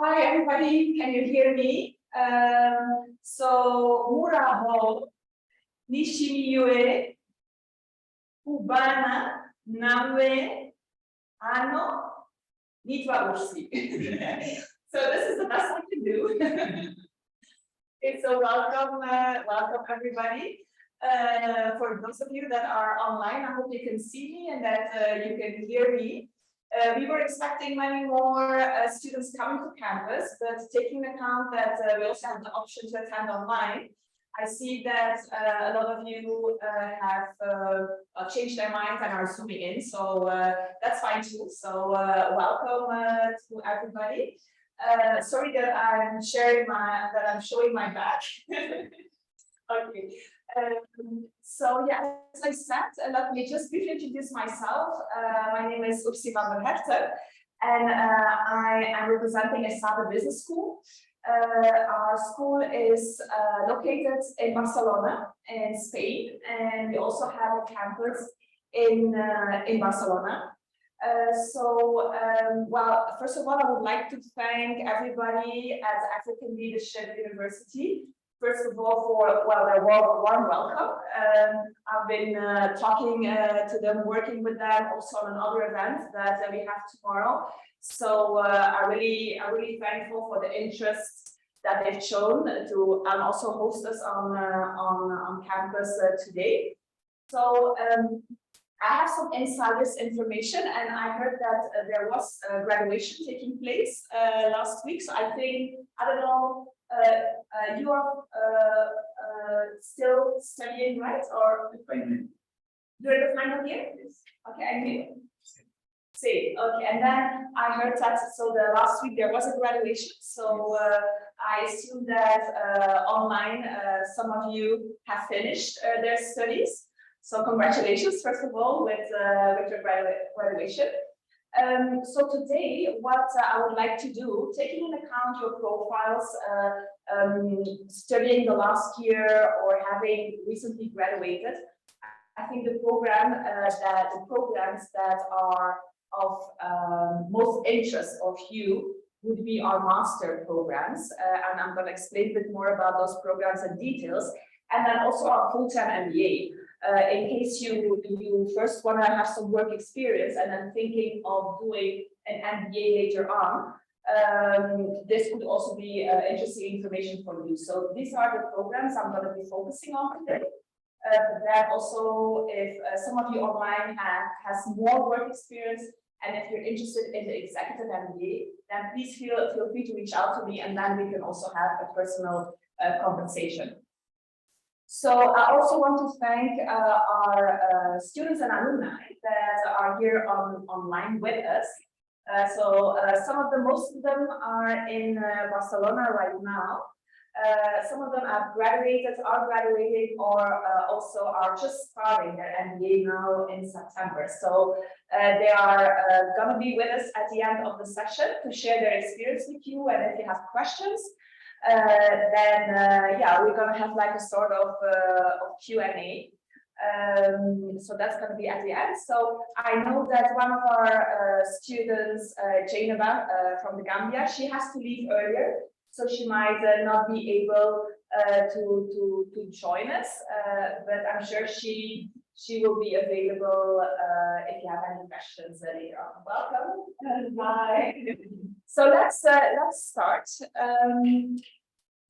Hi everybody, can you hear me? So Muraho, Nishimiue, Cubana, Namwe, Ano, Nitwa Ursi. So this is the best I can do. Okay, so welcome everybody. For those of you that are online, I hope you can see me and that you can hear me. We were expecting many more students coming to campus, but taking into account that we also have the option to attend online, I see that a lot of you have changed their minds and are zooming in, so that's fine too. So welcome to everybody. Sorry that I'm showing my badge. Okay. So yeah, as I said, let me just briefly introduce myself. My name is Ursi Van der Herten, and I am representing Esade Business School. Our school is located in Barcelona, in Spain, and we also have a campus in Barcelona. Well, first of all, I would like to thank everybody at African Leadership University. First of all, for their warm welcome. I've been talking to them, working with them, also on another event that we have tomorrow. So I'm really thankful for the interest that they've shown to and also host us on campus today. So I have some insiders information, and I heard that there was a graduation taking place last week. So I don't know. You are still studying, right? Or you're in the final year? Okay, and you? See, okay, and then I heard that the last week there was a graduation, so I assume that online some of you have finished their studies. So congratulations, first of all, with your graduation. So today, what I would like to do, taking into account your profiles, studying the last year or having recently graduated, I think the programs that are of most interest of you would be our master programs, and I'm going to explain a bit more about those programs and details, and then also our full-time MBA. In case you first want to have some work experience and then thinking of doing an MBA later on, this could also be interesting information for you. So these are the programs I'm going to be focusing on today. But then also, if some of you online has more work experience, and if you're interested in the executive MBA, then please feel free to reach out to me, and then we can also have a personal conversation. So I also want to thank our students and alumni that are here online with us. Most of them are in Barcelona right now. Some of them have graduated, are graduating, or also are just starting their MBA now in September. So they are going to be with us at the end of the session to share their experience with you, and if you have questions, yeah, we're going to have like a sort of Q&A. So that's going to be at the end. So I know that one of our students, Jainaba from the Gambia, she has to leave earlier, so she might not be able to join us, but I'm sure she will be available if you have any questions later on. Welcome. Bye. So let's start.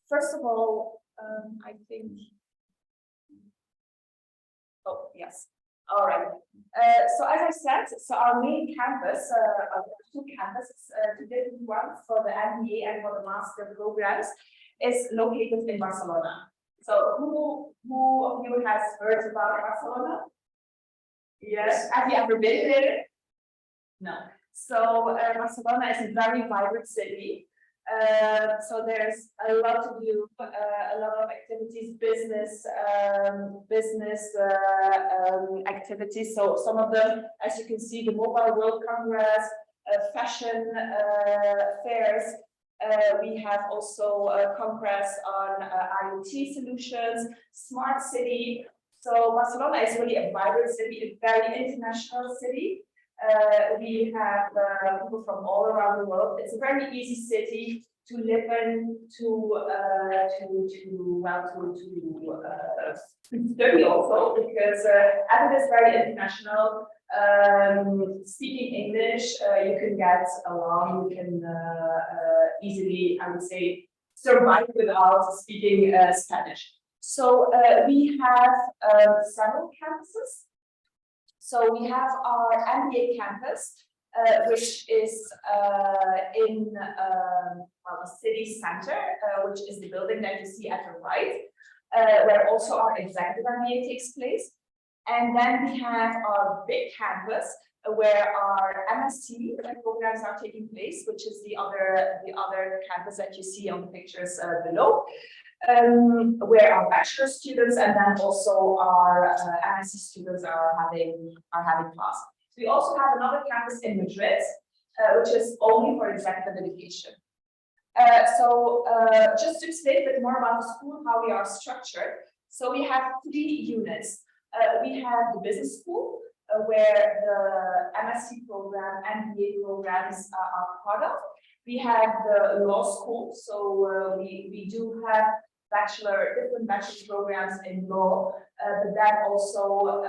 First of all, I think. Oh yes. All right. So as I said, so our main campus, two campuses, two different ones for the MBA and for the master programs, is located in Barcelona. So who of you has heard about Barcelona? Yes. Have you ever been there? No. So Barcelona is a very vibrant city. So there's a lot to do, a lot of activities, business activities. So some of them, as you can see, the Mobile World Congress, fashion fairs. We have also a congress on IoT solutions, smart city. So Barcelona is really a vibrant city, a very international city. We have people from all around the world. It's a very easy city to live in, to study also, because as it is very international, speaking English, you can get along, you can easily, I would say, survive without speaking Spanish. So we have several campuses. So we have our MBA campus, which is in the city center, which is the building that you see at the right, where also our executive MBA takes place. And then we have our big campus, where our MSc programs are taking place, which is the other campus that you see on the pictures below, where our bachelor students and then also our MSc students are having class. We also have another campus in Madrid, which is only for executive education. Just to explain a bit more about the school, how we are structured. So we have 3 units. We have the business school, where the MSc program and MBA programs are part of. We have the law school, so we do have different bachelor programs in law, but then also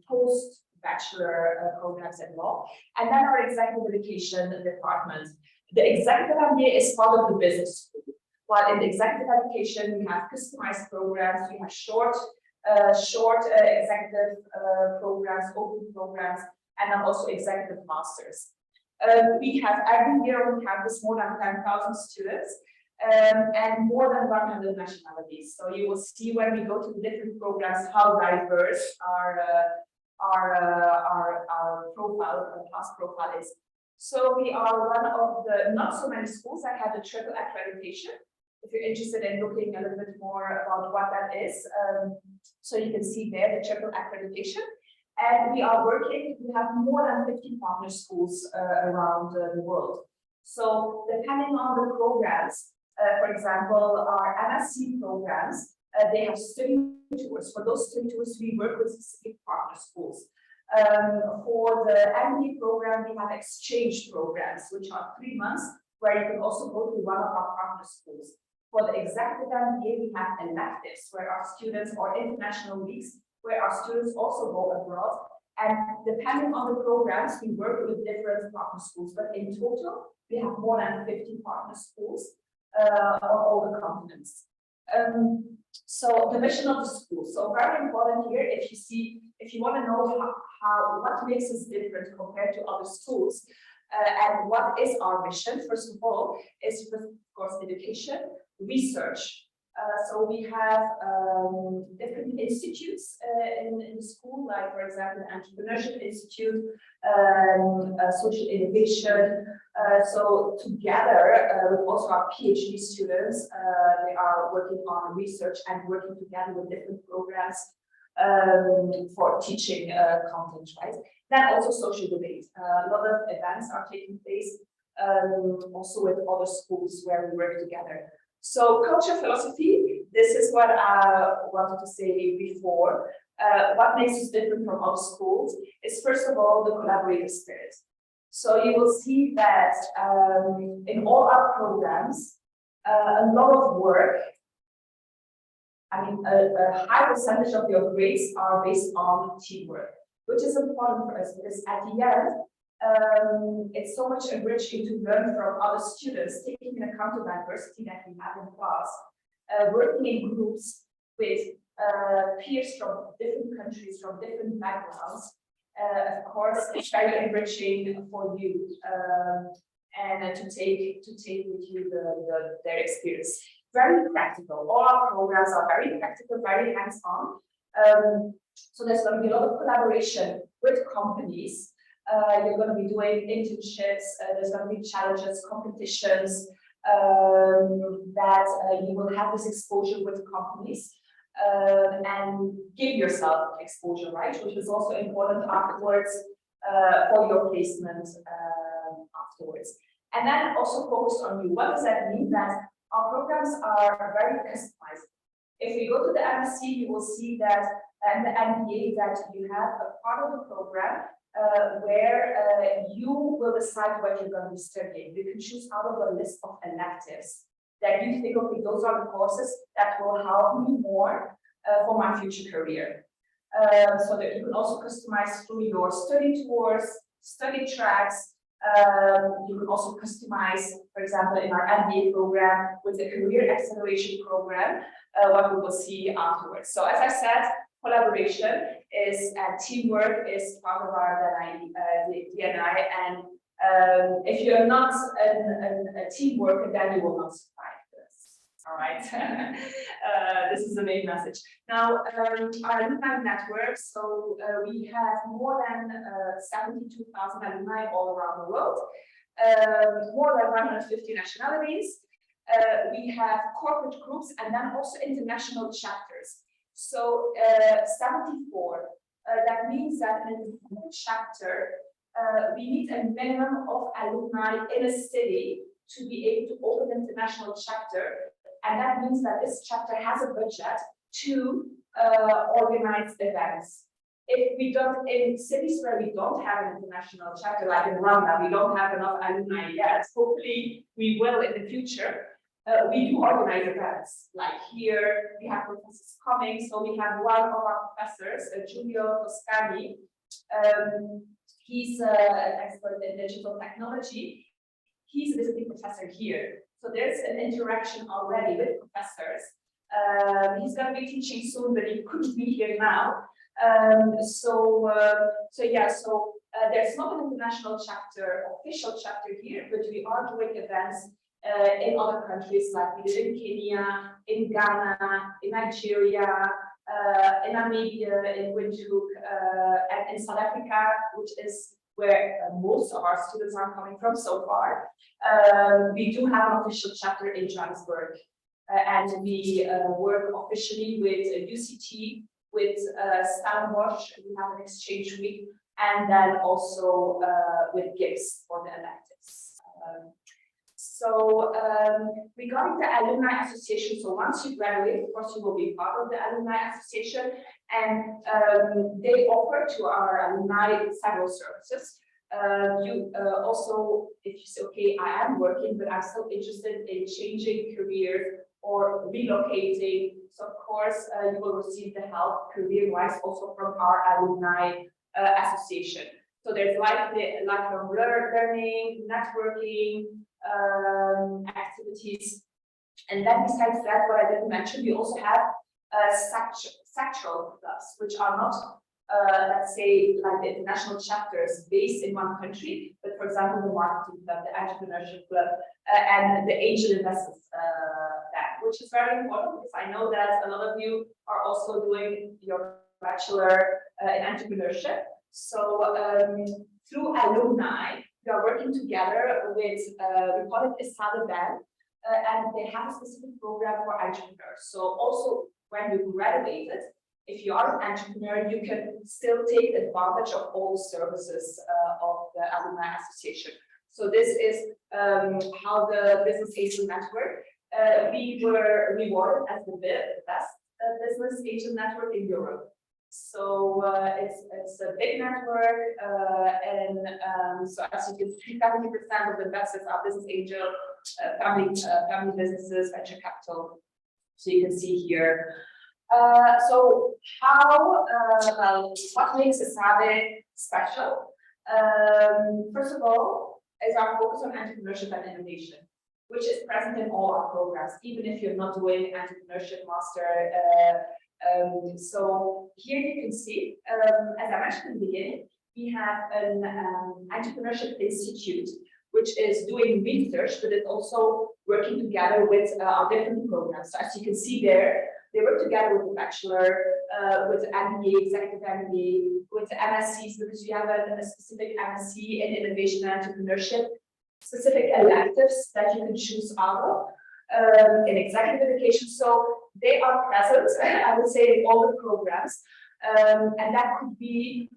post-bachelor programs in law, and then our executive education department. The executive MBA is part of the business school, while in the executive education we have customized programs, we have short executive programs, open programs, and then also executive masters. We have every year on campus more than 10,000 students. And more than 100 nationalities. So you will see when we go to the different programs how diverse our class profile is. So we are one of the not so many schools that have the triple accreditation. If you're interested in looking a little bit more about what that is, so you can see there the triple accreditation. And we have more than 50 partner schools around the world. So depending on the programs, for example, our MSc programs, they have study tours. For those study tours, we work with specific partner schools. For the MBA program, we have exchange programs, which are 3 months, where you can also go to one of our partner schools. For the executive MBA, we have electives, where our students, or international weeks, where our students also go abroad. And depending on the programs, we work with different partner schools. But in total, we have more than 50 partner schools on all the continents. So the mission of the school. So very important here, if you want to know what makes us different compared to other schools, and what is our mission, first of all, is of course education, research. So we have different institutes in the school, like for example, an entrepreneurship institute, social innovation. So together with also our PhD students, they are working on research and working together with different programs for teaching content, right? Then also social debate. A lot of events are taking place also with other schools where we work together. So culture philosophy, this is what I wanted to say before. What makes us different from other schools is first of all the collaborative spirit. So you will see that in all our programs, a lot of work, a high percentage of your grades are based on teamwork, which is important for us because at the end, it's so much enriching to learn from other students, taking into account the diversity that we have in class, working in groups with peers from different countries, from different backgrounds. Of course, it's very enriching for you and to take with you their experience. Very practical. All our programs are very practical, very hands-on. So there's going to be a lot of collaboration with companies. You're going to be doing internships, there's going to be challenges, competitions, that you will have this exposure with companies and give yourself exposure, right? Which is also important afterwards for your placement afterwards. And then also focus on you. What does that mean? That our programs are very customized. If we go to the MSc, you will see that and the MBA that you have a part of the program where you will decide what you're going to be studying. You can choose out of a list of electives that you think, okay, those are the courses that will help me more for my future career. So that you can also customize through your study tours, study tracks. You can also customize, for example, in our MBA program with the career acceleration program, what we will see afterwards. So as I said, collaboration is teamwork is part of our DNI, and if you're not a team worker, then you will not survive this. All right, this is the main message. Now, our alumni network. So we have more than 72,000 alumni all around the world, more than 150 nationalities. We have corporate groups and then also international chapters. So 74, that means that in a chapter, we need a minimum of alumni in a city to be able to open an international chapter. And that means that this chapter has a budget to organize events. If we don't, in cities where we don't have an international chapter, like in Rwanda, we don't have enough alumni yet, hopefully we will in the future. We do organize events, like here, we have professors coming. So we have one of our professors, Giulio Toscani. He's an expert in digital technology. He's a visiting professor here. So there's an interaction already with professors. He's going to be teaching soon, but he couldn't be here now. So there's not an international chapter, official chapter here, but we are doing events in other countries, like we did in Kenya, in Ghana, in Nigeria, in Namibia, in Windhoek, and in South Africa, which is where most of our students are coming from so far. We do have an official chapter in Johannesburg, and we work officially with UCT, with Stellenbosch. We have an exchange week, and then also with GIBS for the electives. Regarding the Alumni Association, so once you graduate, of course, you will be part of the Alumni Association, and they offer to our alumni several services. Also, if you say, okay, I am working, but I'm still interested in changing careers or relocating, so of course, you will receive the help career-wise also from our Alumni Association. So there's lifelong learning, networking, activities. And then besides that, what I didn't mention, we also have sectoral clubs, which are not, let's say, like the international chapters based in one country, but for example, the marketing club, the entrepreneurship club, and the angel investors, which is very important because I know that a lot of you are also doing your bachelor in entrepreneurship. So through alumni, we are working together with, we call it Esade Band, and they have a specific program for entrepreneurs. So also when you graduated, if you are an entrepreneur, you can still take advantage of all the services of the Alumni Association. So this is how the Business Angel Network, we were rewarded as the best business angel network in Europe. So it's a big network, and so as you can see, 70% of the investors are business angel, family businesses, venture capital. So you can see here. So how, what makes Esade special? First of all, is our focus on entrepreneurship and innovation, which is present in all our programs, even if you're not doing entrepreneurship master. So here you can see, as I mentioned in the beginning, we have an entrepreneurship institute, which is doing research, but it's also working together with our different programs. So as you can see there, they work together with the bachelor, with the MBA, executive MBA, with the MSCs, because we have a specific MSc in innovation and entrepreneurship, specific electives that you can choose out of in executive education. So they are present, I would say, in all the programs, and that could be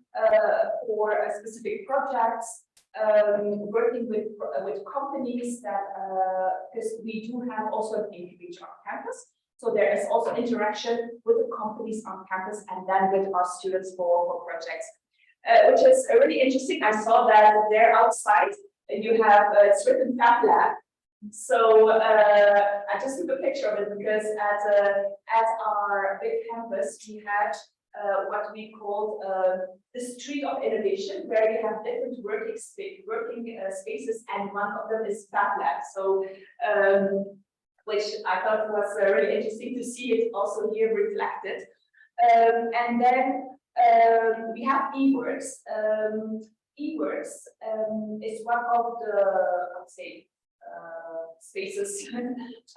for specific projects, working with companies that, because we do have also an incubator on campus. So there is also interaction with the companies on campus and then with our students for projects, which is really interesting. I saw that there outside you have it's written Fab Lab. So I just took a picture of it because at our big campus we had what we call the street of innovation, where you have different working spaces, and one of them is Fab Lab. So which I thought was really interesting to see it also here reflected. And then we have eWorks. eWorks is one of the, I would say, spaces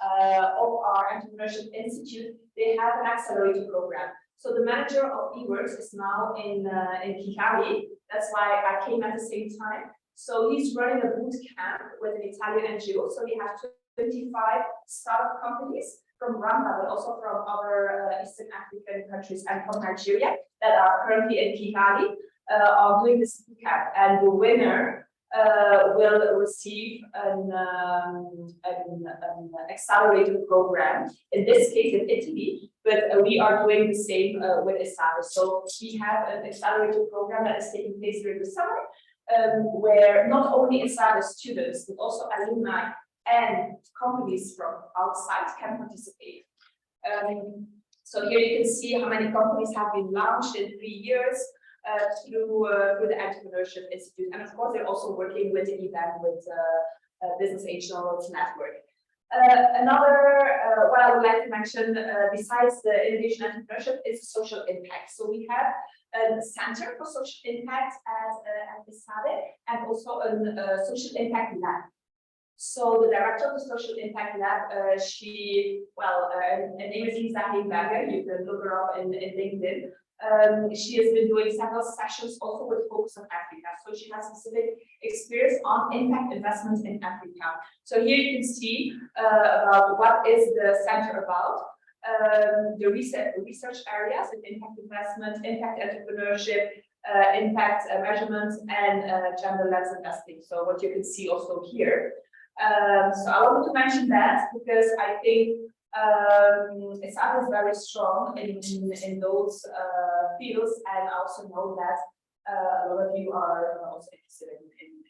of our entrepreneurship institute. They have an accelerator program. So the manager of eWorks is now in Kigali. That's why I came at the same time. So he's running a boot camp with an Italian NGO. So we have 25 startup companies from Rwanda, but also from other Eastern African countries and from Nigeria that are currently in Kigali are doing this boot camp. And the winner will receive an accelerated program, in this case in Italy, but we are doing the same with Esade. So we have an accelerated program that is taking place during the summer, where not only Esade students, but also alumni and companies from outside can participate. So here you can see how many companies have been launched in 3 years through the Entrepreneurship Institute. And of course, they're also working with the event with Business Angels Network. Another, what I would like to mention, besides the innovation entrepreneurship, is social impact. So we have a center for social impact at Esade, and also a social impact lab. So the director of the Social Impact Lab, she, well, her name is Esade Masters. You can look her up in LinkedIn. She has been doing several sessions also with focus on Africa. So she has specific experience on impact investments in Africa. So here you can see about what is the center about. The research areas in impact investment, impact entrepreneurship, impact measurement, and gender-led investing. So what you can see also here. So I wanted to mention that because I think Esade is very strong in those fields, and I also know that a lot of you are also interested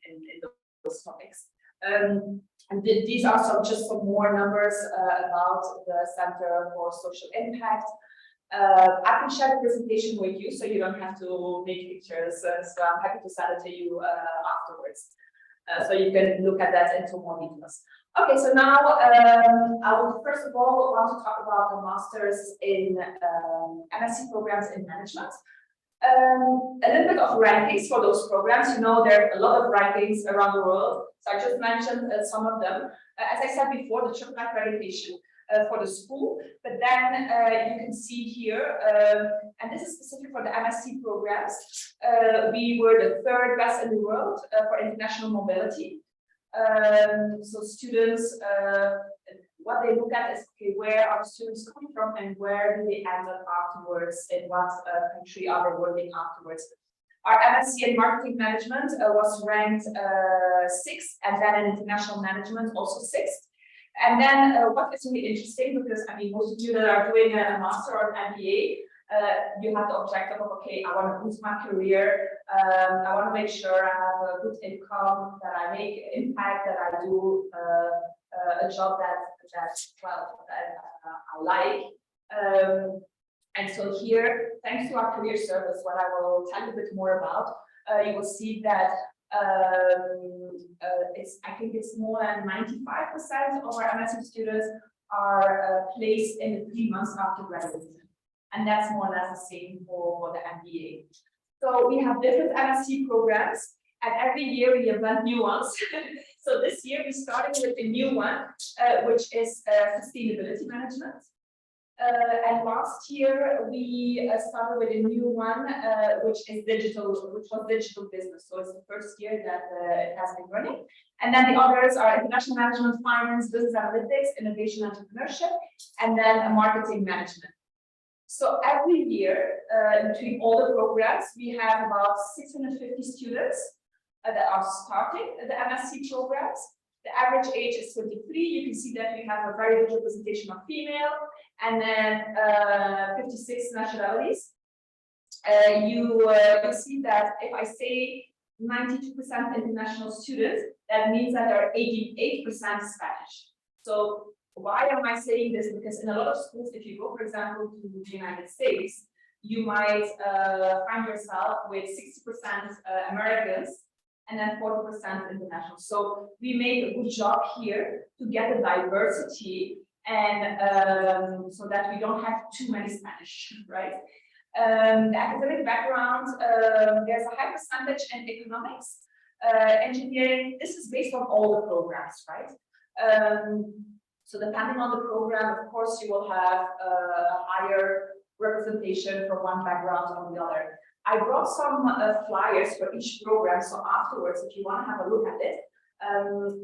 in those topics. And these are just some more numbers about the Center for Social Impact. I can share the presentation with you, so you don't have to make pictures. So I'm happy to send it to you afterwards. So you can look at that into more details. Okay, so now I would first of all want to talk about the Masters in MSc programs in management. A little bit of rankings for those programs. You know, there are a lot of rankings around the world. So I just mentioned some of them. As I said before, the triple accreditation for the school, but then you can see here, and this is specific for the MSc programs, we were the 3rd best in the world for international mobility. So students, what they look at is, okay, where are students coming from and where do they end up afterwards, in what country are they working afterwards. Our MSc in marketing management was ranked 6th, and then in international management also 6th. And then what is really interesting, because I mean, most of you that are doing a master or an MBA, you have the objective of, okay, I want to boost my career. I want to make sure I have a good income, that I make impact, that I do a job that I like. And so here, thanks to our career service, what I will tell you a bit more about, you will see that I think it's more than 95% of our MSc students are placed in the 3 months after graduation. And that's more or less the same for the MBA. So we have different MSc programs, and every year we invent new ones. So this year we started with a new one, which is sustainability management. And last year we started with a new one, which was digital business. So it's the first year that it has been running. And then the others are international management, finance, business analytics, innovation entrepreneurship, and then marketing management. So every year, between all the programs, we have about 650 students that are starting the MSc programs. The average age is 23. You can see that we have a very good representation of female, and then 56 nationalities. You see that if I say 92% international students, that means that there are 88% Spanish. So why am I saying this? Because in a lot of schools, if you go, for example, to the United States, you might find yourself with 60% Americans and then 40% international. So we make a good job here to get the diversity, and so that we don't have too many Spanish, right? The academic background, there's a high percentage in economics, engineering. This is based on all the programs, right? So depending on the program, of course, you will have a higher representation from one background or the other. I brought some flyers for each program, so afterwards, if you want to have a look at it,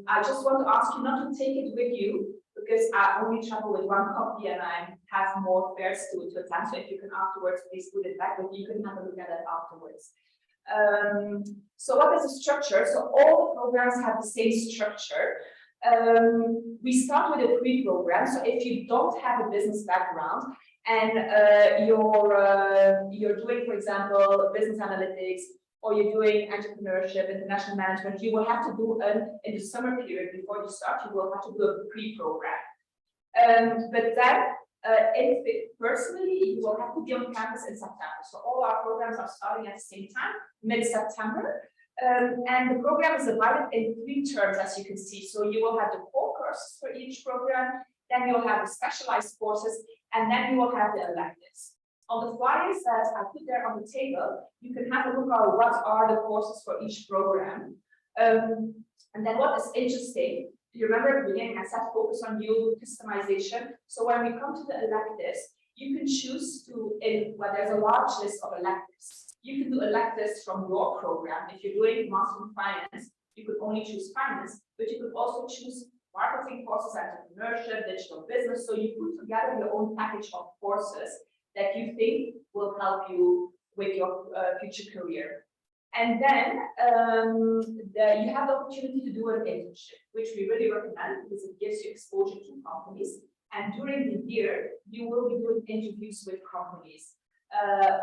I just want to ask you not to take it with you, because I only travel with one copy and I have more fairs to attend. So if you can afterwards, please put it back, but you can have a look at it afterwards. So what is the structure? So all the programs have the same structure. We start with a pre-program. So if you don't have a business background and you're doing, for example, business analytics, or you're doing entrepreneurship, international management, you will have to do in the summer period before you start, you will have to do a pre-program. But then, personally, you will have to be on campus in September. So all our programs are starting at the same time, mid-September. And the program is divided in 3 terms, as you can see. So you will have the core courses for each program, then you'll have the specialized courses, and then you will have the electives. On the flyers that I put there on the table, you can have a look at what are the courses for each program. And then what is interesting, you remember at the beginning I said focus on you, customization. So when we come to the electives, you can choose to, well, there's a large list of electives. You can do electives from your program. If you're doing Master in Finance, you could only choose finance, but you could also choose marketing courses, entrepreneurship, digital business. So you put together your own package of courses that you think will help you with your future career. And then you have the opportunity to do an internship, which we really recommend because it gives you exposure to companies. And during the year, you will be doing interviews with companies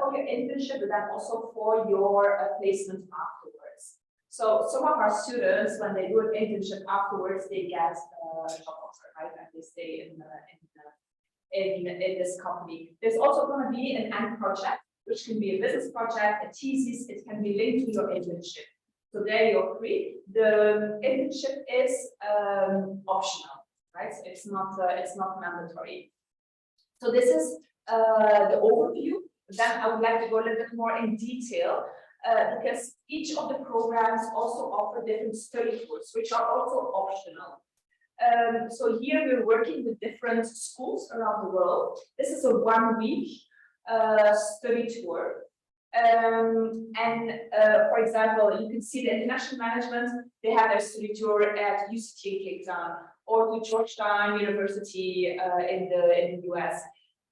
for your internship, but then also for your placement afterwards. So some of our students, when they do an internship afterwards, they get a job offer, right? And they stay in this company. There's also going to be an end project, which can be a business project, a thesis. It can be linked to your internship. So there you're free. The internship is optional, right? It's not mandatory. So this is the overview. Then I would like to go a little bit more in detail because each of the programs also offer different study tours, which are also optional. So here we're working with different schools around the world. This is a 1-week study tour. For example, you can see the international management, they have their study tour at UCT in Cape Town or to Georgetown University in the US.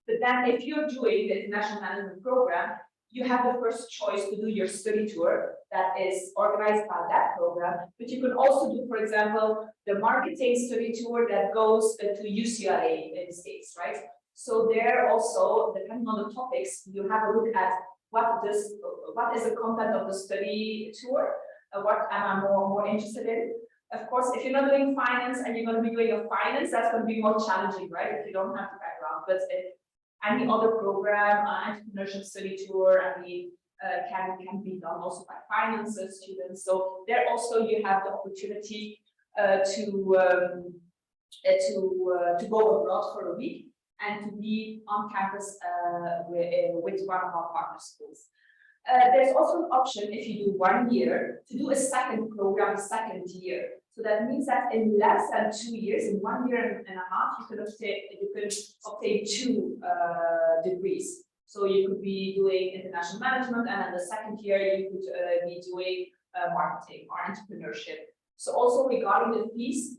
But then if you're doing the international management program, you have the first choice to do your study tour that is organized by that program. But you can also do, for example, the marketing study tour that goes to UCLA in the States, right? So there also, depending on the topics, you have a look at what is the content of the study tour, what am I more interested in. Of course, if you're not doing finance and you're going to be doing your finance, that's going to be more challenging, right? If you don't have the background. But if any other program, entrepreneurship study tour, I mean, can be done also by finance students. So there also you have the opportunity to go abroad for a week and to be on campus with one of our partner schools. There's also an option if you do 1 year to do a second program, second year. So that means that in less than 2 years, in 1 year and a half, you could obtain 2 degrees. So you could be doing international management, and in the second year, you could be doing marketing or entrepreneurship. So also regarding the fees,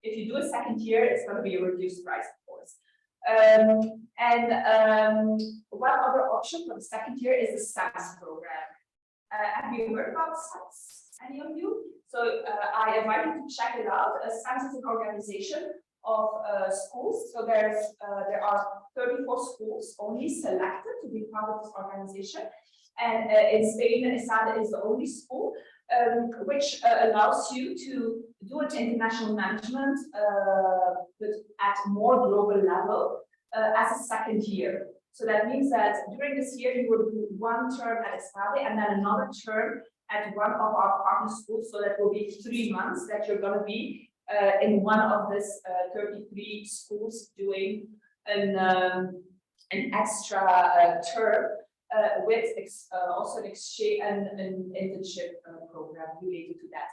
if you do a second year, it's going to be a reduced price, of course. One other option for the second year is the SAMS program. Have you heard about SAMS? any of you. So I invite you to check it out. A scientific organization of schools. So there are 34 schools only selected to be part of this organization. And in Spain, Esade is the only school which allows you to do an international management but at more global level as a second year. So that means that during this year, you will do one term at Esade and then another term at one of our partner schools. So that will be 3 months that you're going to be in one of these 33 schools doing an extra term with also an exchange and an internship program related to that.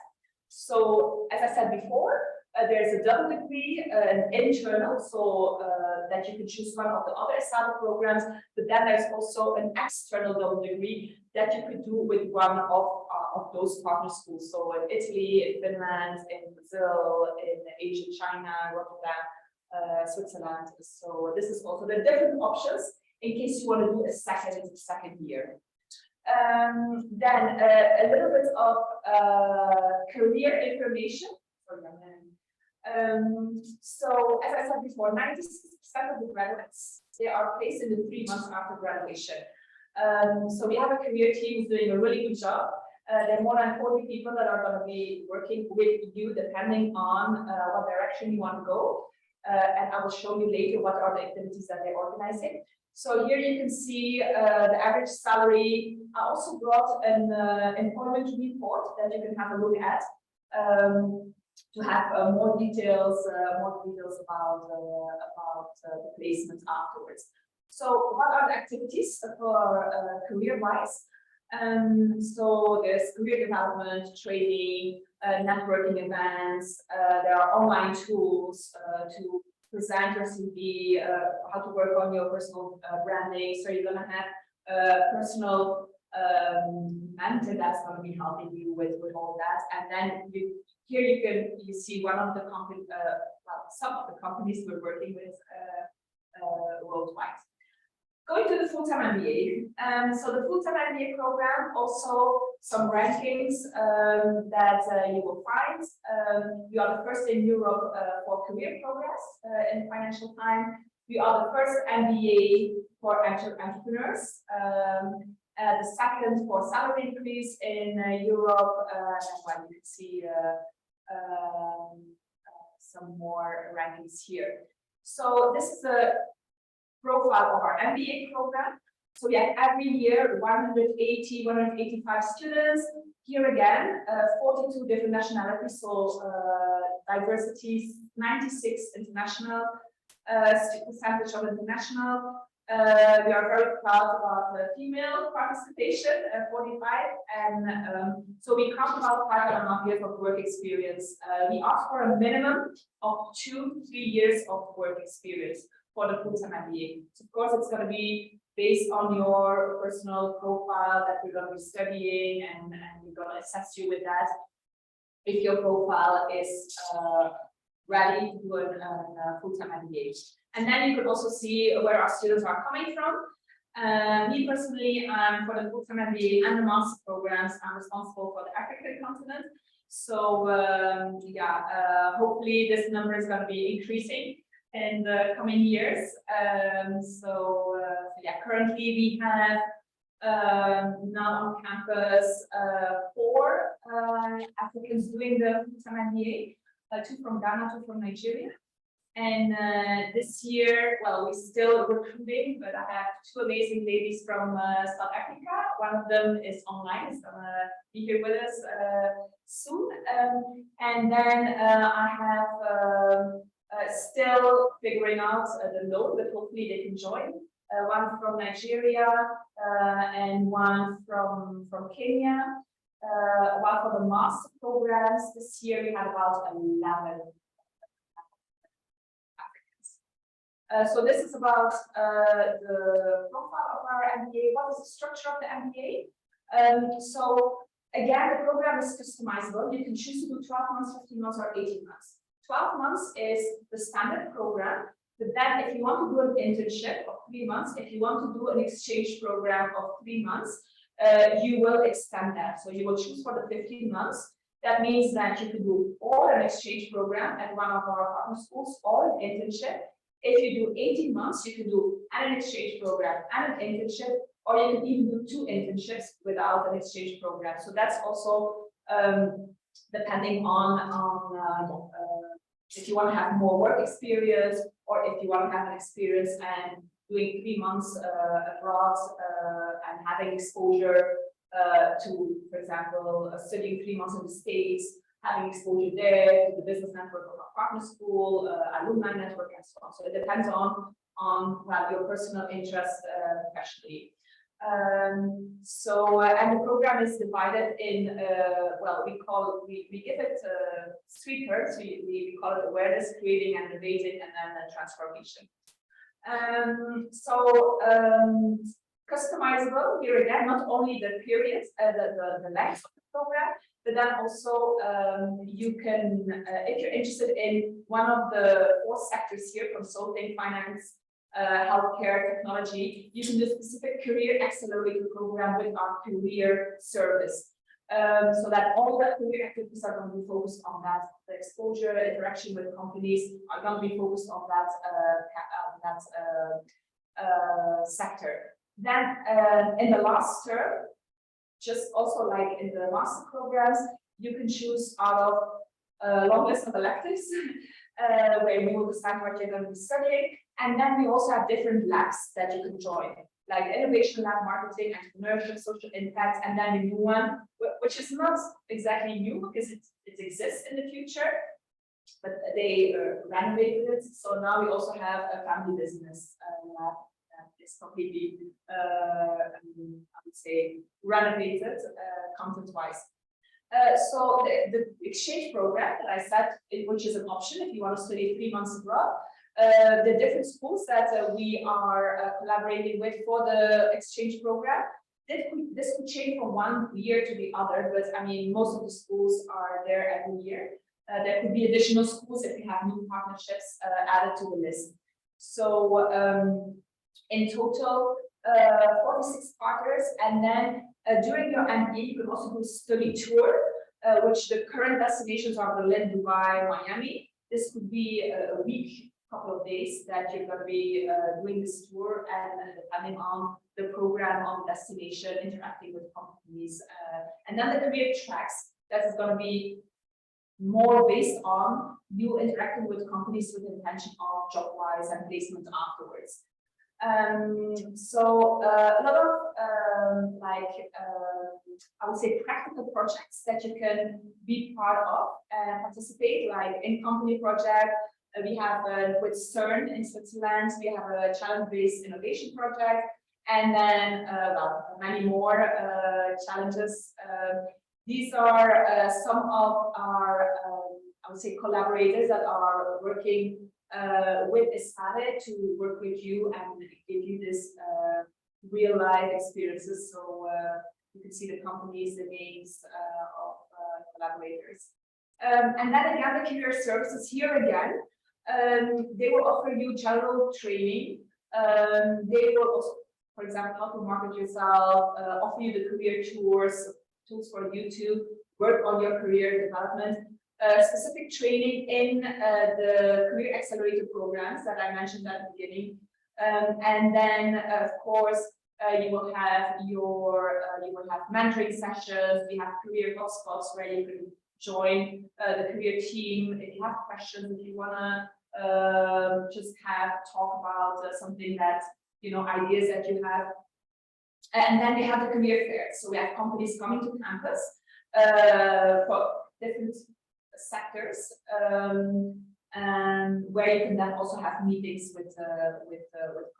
So as I said before, there's a double degree, an internal, so that you can choose one of the other Esade programs, but then there's also an external double degree that you could do with one of those partner schools. So in Italy, in Finland, in Brazil, in Asia, China, Rotterdam, Switzerland. So this is also the different options in case you want to do a second year. Then a little bit of career information. So as I said before, 96% of the graduates, they are placed in the 3 months after graduation. So we have a career team who's doing a really good job. There are more than 40 people that are going to be working with you depending on what direction you want to go. And I will show you later what are the activities that they're organizing. So here you can see the average salary. I also brought an employment report that you can have a look at to have more details about the placements afterwards. So what are the activities for career-wise? So there's career development, training, networking events. There are online tools to present your CV, how to work on your personal branding. So you're going to have personal mentor that's going to be helping you with all that. And then here you see one of the company, some of the companies we're working with worldwide. Going to the full-time MBA. So the full-time MBA program, also some rankings that you will find. We are the first in Europe for career progress in financial time. We are the first MBA for entrepreneurs. The second for salary increase in Europe. And you can see some more rankings here. So this is the profile of our MBA program. So we have every year 180, 185 students. Here again, 42 different nationalities, so diversity, 96 international, percentage of international. We are very proud about the female participation, 45, and so we count about 5.5 years of work experience. We ask for a minimum of 2 to 3 years of work experience for the full-time MBA. So of course, it's going to be based on your personal profile that we're going to be studying, and we're going to assess you with that. If your profile is ready to do a full-time MBA. And then you could also see where our students are coming from. Me personally, for the full-time MBA and the master programs, I'm responsible for the African continent. So hopefully this number is going to be increasing in the coming years. Currently we have now on campus 4 Africans doing the full-time MBA, 2 from Ghana, 2 from Nigeria. And this year, well, we're still recruiting, but I have 2 amazing ladies from South Africa. One of them is online, is gonna be here with us soon. And then I have still figuring out the load, but hopefully they can join. One from Nigeria and one from Kenya. While for the master programs, this year we had about 11. So this is about the profile of our MBA. What is the structure of the MBA? So again, the program is customizable. You can choose to do 12 months, 15 months, or 18 months. 12 months is the standard program. But then if you want to do an internship of 3 months, if you want to do an exchange program of 3 months, you will extend that. So you will choose for the 15 months. That means that you can do or an exchange program at one of our partner schools or an internship. If you do 18 months, you can do an exchange program and an internship, or you can even do 2 internships without an exchange program. So that's also depending on if you want to have more work experience, or if you want to have an experience and doing 3 months abroad and having exposure to, for example, studying 3 months in the States, having exposure there to the business network of a partner school, alumni network, and so on. So it depends on well, your personal interest professionally. And the program is divided in well, we give it 3 parts. We call it awareness, creating, and innovating, and then transformation. Customizable here again, not only the period, the length of the program, but then also you can, if you're interested in one of the 4 sectors here, consulting, finance, healthcare, technology, you can do a specific career accelerator program with our career service. So that all the career activities are going to be focused on that. The exposure, interaction with companies are going to be focused on that sector. Then in the last term, just also like in the master programs, you can choose out of a long list of electives where we will decide what you're going to be studying. And then we also have different labs that you can join, like innovation lab, marketing, entrepreneurship, social impact, and then a new one, which is not exactly new because it exists in the future, but they renovated it. So now we also have a family business lab that is completely, I would say, renovated content-wise. So the exchange program that I said, which is an option if you want to study 3 months abroad, the different schools that we are collaborating with for the exchange program, this could change from 1 year to the other, but I mean, most of the schools are there every year. There could be additional schools if we have new partnerships added to the list. So in total, 46 partners, and then during your MBA, you can also do a study tour, which the current destinations are Berlin, Dubai, Miami. This could be a week, couple of days that you're going to be doing this tour, and depending on the program, on destination, interacting with companies, and then the career tracks, that is going to be more based on you interacting with companies with intention of job-wise and placement afterwards. So a lot of I would say practical projects that you can be part of and participate, like in company project. We have with CERN in Switzerland, we have a challenge-based innovation project, and then well, many more challenges. These are some of our, I would say, collaborators that are working with Esade to work with you and give you this real-life experiences. So you can see the companies, the names of collaborators. And then again, the career services here again. They will offer you general training. They will also, for example, help you market yourself, offer you the career tools for you to work on your career development. Specific training in the career accelerator programs that I mentioned at the beginning. And then, of course, you will have mentoring sessions. We have career hotspots where you can join the career team. If you have questions, if you want to just talk about something that, ideas that you have. And then we have the career fairs. So we have companies coming to campus for different sectors, and where you can then also have meetings with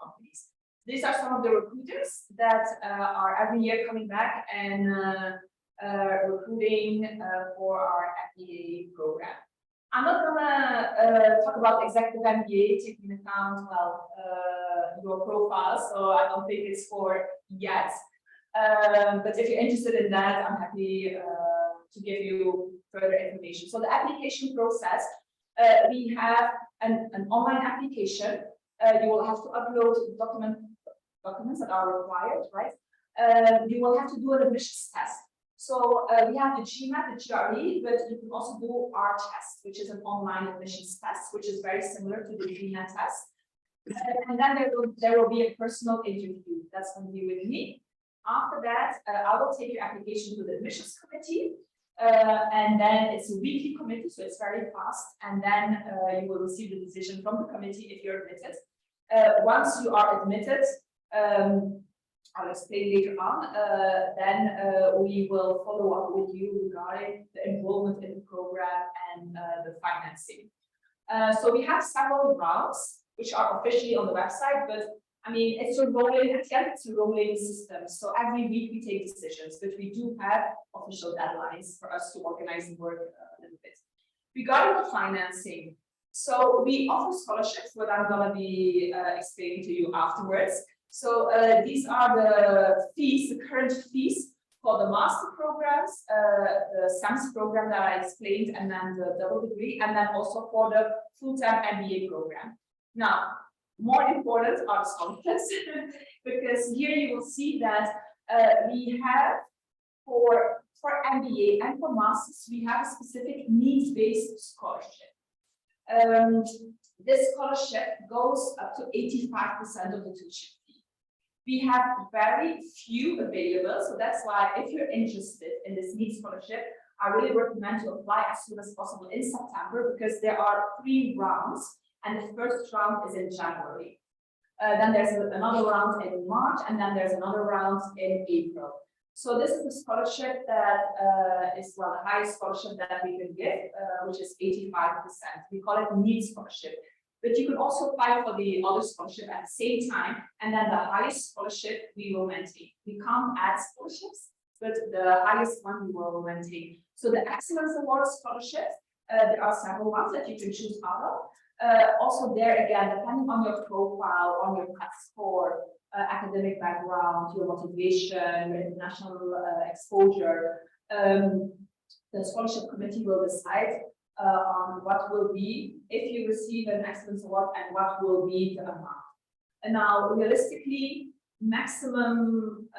companies. These are some of the recruiters that are every year coming back and recruiting for our MBA program. I'm not gonna talk about executive MBA, taking into account your profile, so I don't think it's for yet. But if you're interested in that, I'm happy to give you further information. So the application process, we have an online application. You will have to upload documents that are required, right? you will have to do an admissions test. So we have the GMAT, the GRE, but you can also do our test, which is an online admissions test, which is very similar to the GMAT test. And then there will be a personal interview. That's going to be with me. After that, I will take your application to the admissions committee. And then it's a weekly committee, so it's very fast. And then you will receive the decision from the committee if you're admitted. Once you are admitted, I'll explain later on, then we will follow up with you regarding the enrollment in the program and the financing. So we have several rounds, which are officially on the website, but I mean, it's a rolling, at the end, it's a rolling system. So every week we take decisions, but we do have official deadlines for us to organize and work a little bit. Regarding the financing, so we offer scholarships, what I'm going to be explaining to you afterwards. So these are the fees, the current fees for the master programs, the SAMS program that I explained, and then the double degree, and then also for the full-time MBA program. Now, more important are the scholarships, because here you will see that we have for MBA and for masters, we have a specific needs-based scholarship. This scholarship goes up to 85% of the tuition fee. We have very few available, so that's why if you're interested in this needs scholarship, I really recommend to apply as soon as possible in September, because there are 3 rounds. And the first round is in January. Then there's another round in March, and then there's another round in April. So this is the scholarship that is, well, the highest scholarship that we can give, which is 85%. We call it needs scholarship. But you can also apply for the other scholarship at the same time, and then the highest scholarship we will maintain. We can't add scholarships, but the highest one we will maintain. So the Excellence Award scholarships, there are several ones that you can choose out of. Also there again, depending on your profile, on your test score, academic background, your motivation, your international exposure, the scholarship committee will decide on what will be, if you receive an excellence award, and what will be the amount. And now realistically, maximum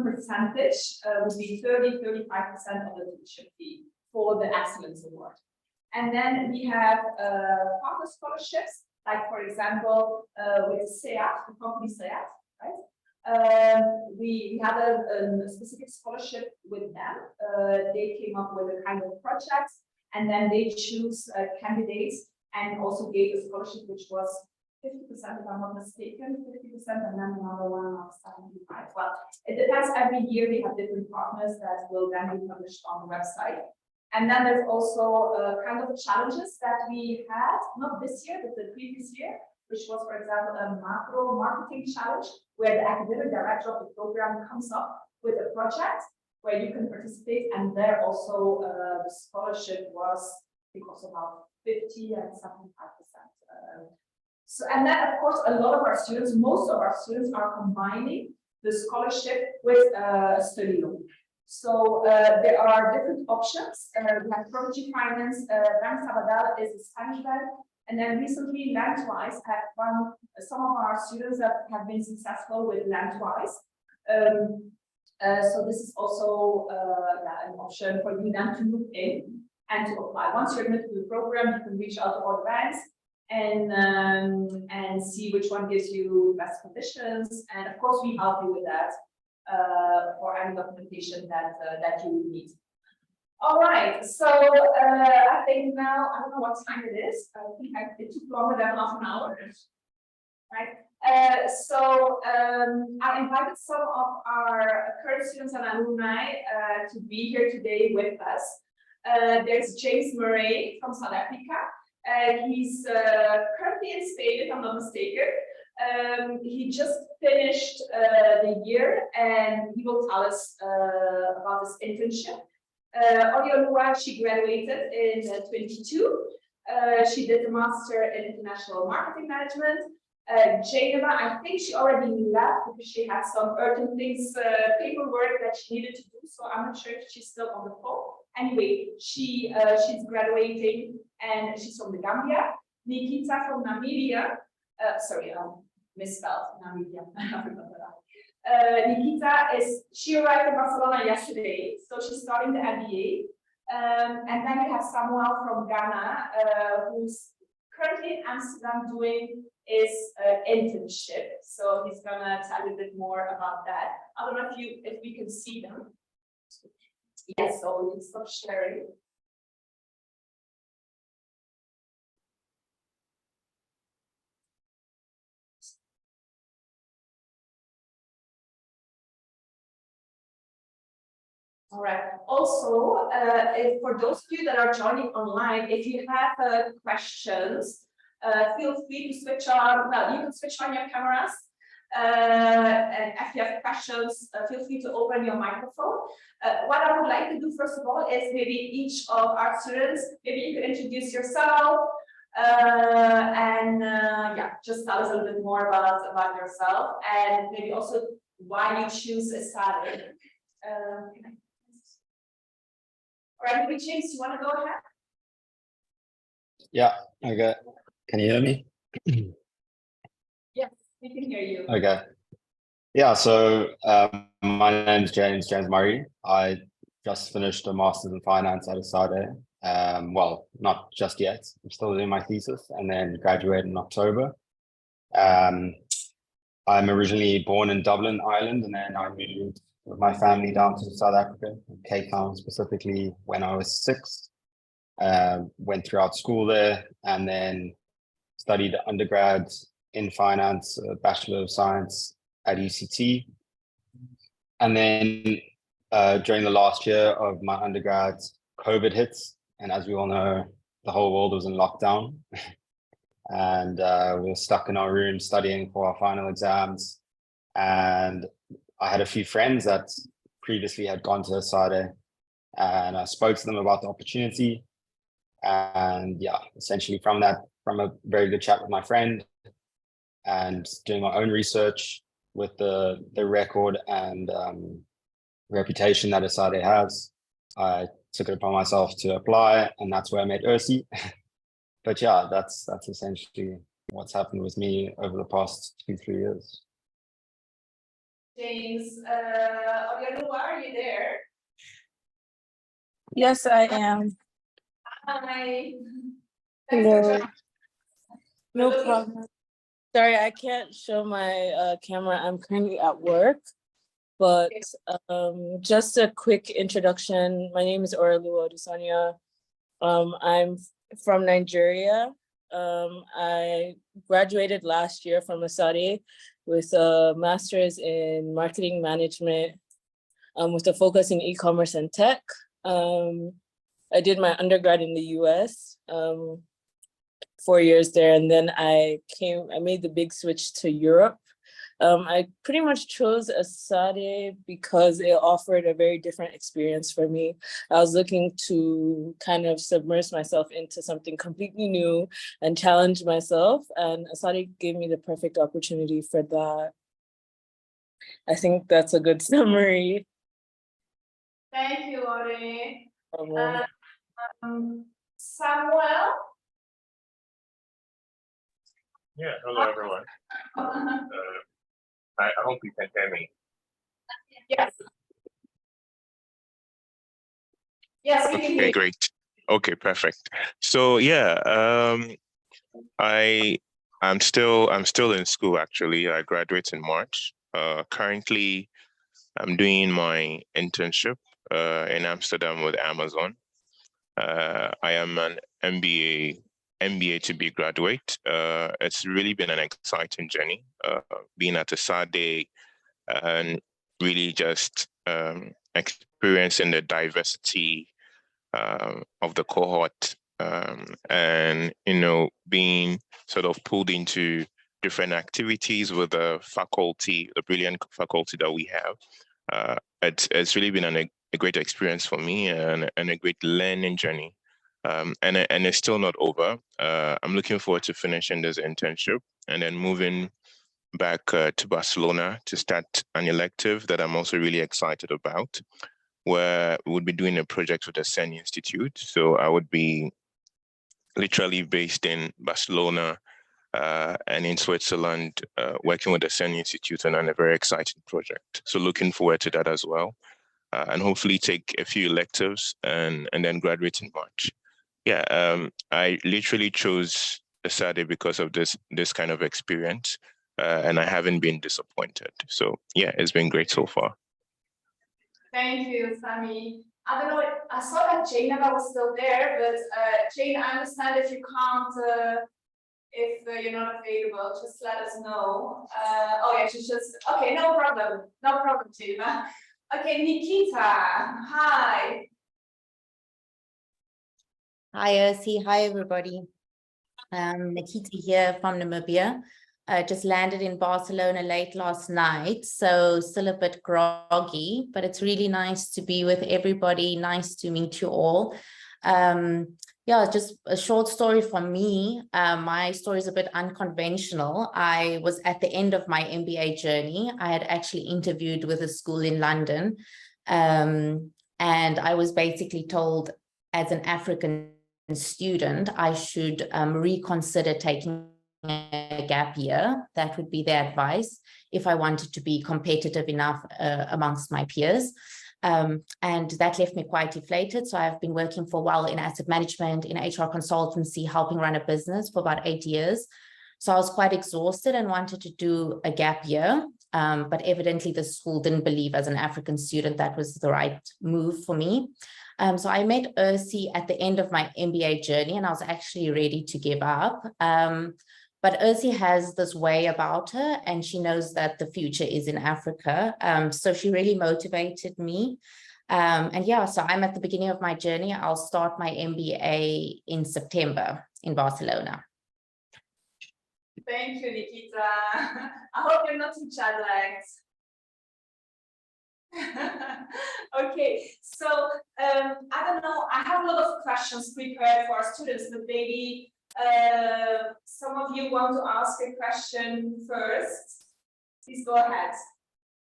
percentage would be 30–35% of the tuition fee for the excellence award. And then we have partner scholarships, like for example, with SEAT, the company SEAT, right? We had a specific scholarship with them. They came up with a kind of project, and then they choose candidates and also gave a scholarship which was 50%, if I'm not mistaken, 50%, and then another one of 75. Well, it depends. Every year we have different partners that will then be published on the website. And then there's also kind of challenges that we had, not this year, but the previous year, which was, for example, a macro marketing challenge, where the academic director of the program comes up with a project where you can participate. And there also the scholarship was, I think, also about 50 and 75%. So, and then, of course, a lot of our students, most of our students are combining the scholarship with a study loan. So there are different options. We have Prodigy Finance, Bank Sabadell is a Spanish bank, and then recently Lendwise have won some of our students that have been successful with Lendwise. So this is also an option for you then to look in and to apply. Once you're admitted to the program, you can reach out to all the banks and see which one gives you the best conditions. And of course, we help you with that. For any documentation that you will need. All right, so I think now, I don't know what time it is. I think it took longer than half an hour. Right. So I invited some of our current students and alumni to be here today with us. There's James Murray from South Africa. He's currently in Spain, if I'm not mistaken. He just finished the year, and he will tell us about his internship. Oluwa, she graduated in 22. She did a master in international marketing management. Jainaba, I think she already left because she had some urgent things, paperwork that she needed to do. So I'm not sure if she's still on the phone. Anyway, she's graduating, and she's from the Gambia. Nikita from Namibia. Sorry, misspelled Namibia. Nikita she arrived in Barcelona yesterday, so she's starting the MBA. And then we have Samuel from Ghana, who's currently in Amsterdam doing his internship. So he's gonna tell you a bit more about that. I don't know if we can see them. Yes, so we can stop sharing. All right. Also, for those of you that are joining online, if you have questions, feel free to switch on. Well, you can switch on your cameras. And if you have questions, feel free to open your microphone. What I would like to do, first of all, is maybe each of our students, maybe you could introduce yourself, and yeah, just tell us a little bit more about yourself, and maybe also why you choose Esade. All right, James, you want to go ahead? Yeah, okay. Can you hear me? Yes, we can hear you. Okay. Yeah, so my name is James Murray. I just finished a master's in finance at Esade. Well, not just yet. I'm still doing my thesis and then graduated in October. I'm originally born in Dublin, Ireland, and then I moved with my family down to South Africa, Cape Town specifically, when I was 6. Went throughout school there and then studied undergrad in finance, Bachelor of Science at UCT. And then during the last year of my undergrad, COVID hits. And as we all know, the whole world was in lockdown. And we were stuck in our room studying for our final exams. And I had a few friends that previously had gone to Esade, and I spoke to them about the opportunity. And yeah, essentially from a very good chat with my friend and doing my own research with the record and reputation that Esade has, I took it upon myself to apply, and that's where I met Ursi. But yeah, that's essentially what's happened with me over the past 2-3 years. James, are you there? Yes, I am. Hi. Hello. No problem. Sorry, I can't show my camera. I'm currently at work, but just a quick introduction. My name is Oraluwa Dusanya. I'm from Nigeria. I graduated last year from Esade with a master's in marketing management with a focus in e-commerce and tech. I did my undergrad in the US, 4 years there, and then I made the big switch to Europe. I pretty much chose Esade because it offered a very different experience for me. I was looking to kind of submerge myself into something completely new and challenge myself, and Esade gave me the perfect opportunity for that. I think that's a good summary. Thank you, Ore. Samuel? Yeah, hello everyone. I hope you can hear me. Yes. Yes, we can hear Okay, you. great. Okay, perfect. So yeah, I'm still in school actually. I graduate in March. Currently, I'm doing my internship in Amsterdam with Amazon. I am an MBA to be graduate. It's really been an exciting journey, being at Esade and really just experiencing the diversity of the cohort, and being sort of pulled into different activities with the faculty, the brilliant faculty that we have. It's really been a great experience for me and a great learning journey. And it's still not over. I'm looking forward to finishing this internship and then moving back to Barcelona to start an elective that I'm also really excited about, where we would be doing a project with the Sen Institute. So I would be literally based in Barcelona, and in Switzerland, working with the CERN Institute on a very exciting project. So looking forward to that as well. And hopefully take a few electives and then graduate in March. Yeah, I literally chose Esade because of this kind of experience, and I haven't been disappointed. So yeah, it's been great so far. Thank you, Sami. I don't know, I saw that Jane was still there, but Jane, I understand if you can't, if you're not available, just let us know. Oh yeah, she's just, okay, no problem, Jane. Okay, Nikita, hi. Hi, Ursi. Hi, everybody. Nikita here from Namibia. Just landed in Barcelona late last night, so still a bit groggy, but it's really nice to be with everybody. Nice to meet you all. Yeah, just a short story from me. My story is a bit unconventional. I was at the end of my MBA journey. I had actually interviewed with a school in London, and I was basically told as an African student, I should reconsider taking a gap year. That would be the advice if I wanted to be competitive enough amongst my peers. And that left me quite deflated. So I've been working for a while in asset management, in HR consultancy, helping run a business for about 8 years. So I was quite exhausted and wanted to do a gap year. But evidently the school didn't believe as an African student that was the right move for me. So I met Ursi at the end of my MBA journey, and I was actually ready to give up. But Ursi has this way about her, and she knows that the future is in Africa. So she really motivated me. And yeah, so I'm at the beginning of my journey. I'll start my MBA in September in Barcelona. Thank you, Nikita. I hope you're not too jet lagged. Okay, so I don't know, I have a lot of questions prepared for our students, but maybe some of you want to ask a question first. Please go ahead.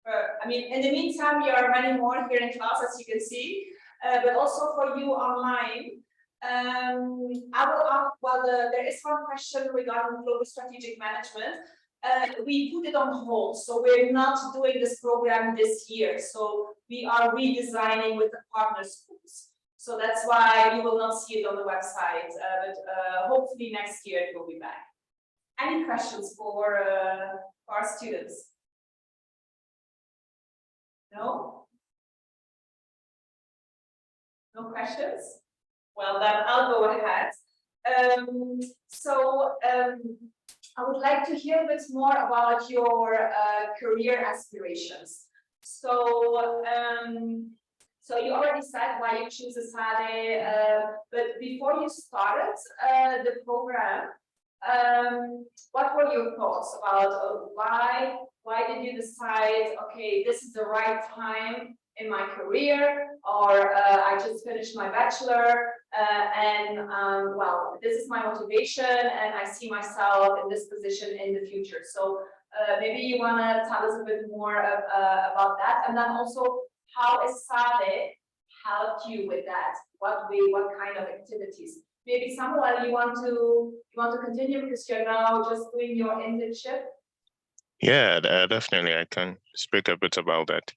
I mean, in the meantime, there are many more here in class, as you can see, but also for you online. I will ask, well, there is one question regarding global strategic management. We put it on hold, so we're not doing this program this year. So we are redesigning with the partner schools. So that's why you will not see it on the website, but hopefully next year it will be back. Any questions for our students? No? No questions? Well, then I'll go ahead. I would like to hear a bit more about your career aspirations. So you already said why you choose Esade, but before you started the program, what were your thoughts about why did you decide, okay, this is the right time in my career, or I just finished my bachelor, and well, this is my motivation, and I see myself in this position in the future. So maybe you want to tell us a bit more about that, and then also how Esade helped you with that. What kind of activities? Maybe Samuel, you want to continue because you're now just doing your internship. Yeah, definitely. I can speak a bit about that.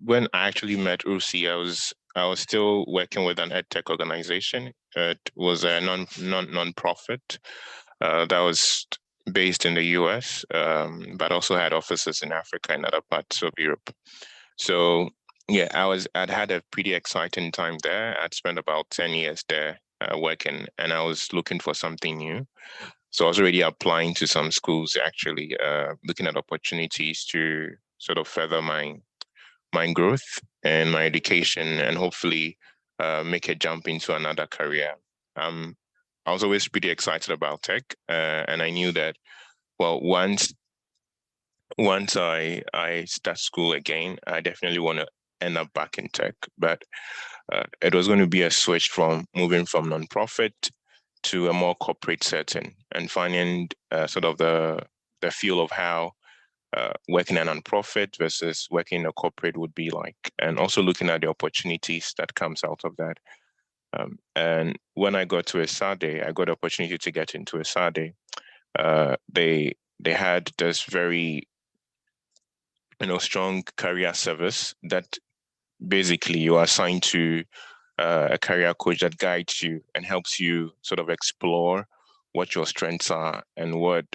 When I actually met Ursi, I was still working with an edtech organization. It was a non-profit that was based in the US, but also had offices in Africa and other parts of Europe. So yeah, I'd had a pretty exciting time there. I'd spent about 10 years there working, and I was looking for something new. So I was already applying to some schools, actually, looking at opportunities to sort of further my growth and my education, and hopefully make a jump into another career. I was always pretty excited about tech, and I knew that, well, once I start school again, I definitely want to end up back in tech. But it was going to be a switch from moving from nonprofit to a more corporate setting, and finding sort of the feel of how working in a nonprofit versus working in a corporate would be like, and also looking at the opportunities that comes out of that. And when I got to Esade, I got the opportunity to get into Esade. They had this very strong career service that basically you are assigned to a career coach that guides you and helps you sort of explore what your strengths are and what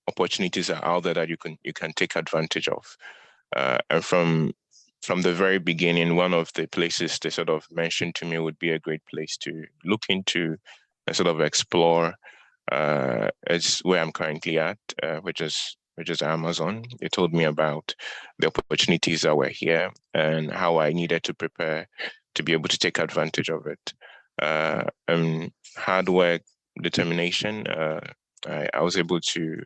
opportunities are out there that you can take advantage of. And from the very beginning, one of the places they sort of mentioned to me would be a great place to look into and sort of explore. Is where I'm currently at, which is Amazon. They told me about the opportunities that were here and how I needed to prepare to be able to take advantage of it. Hard work, determination. I was able to,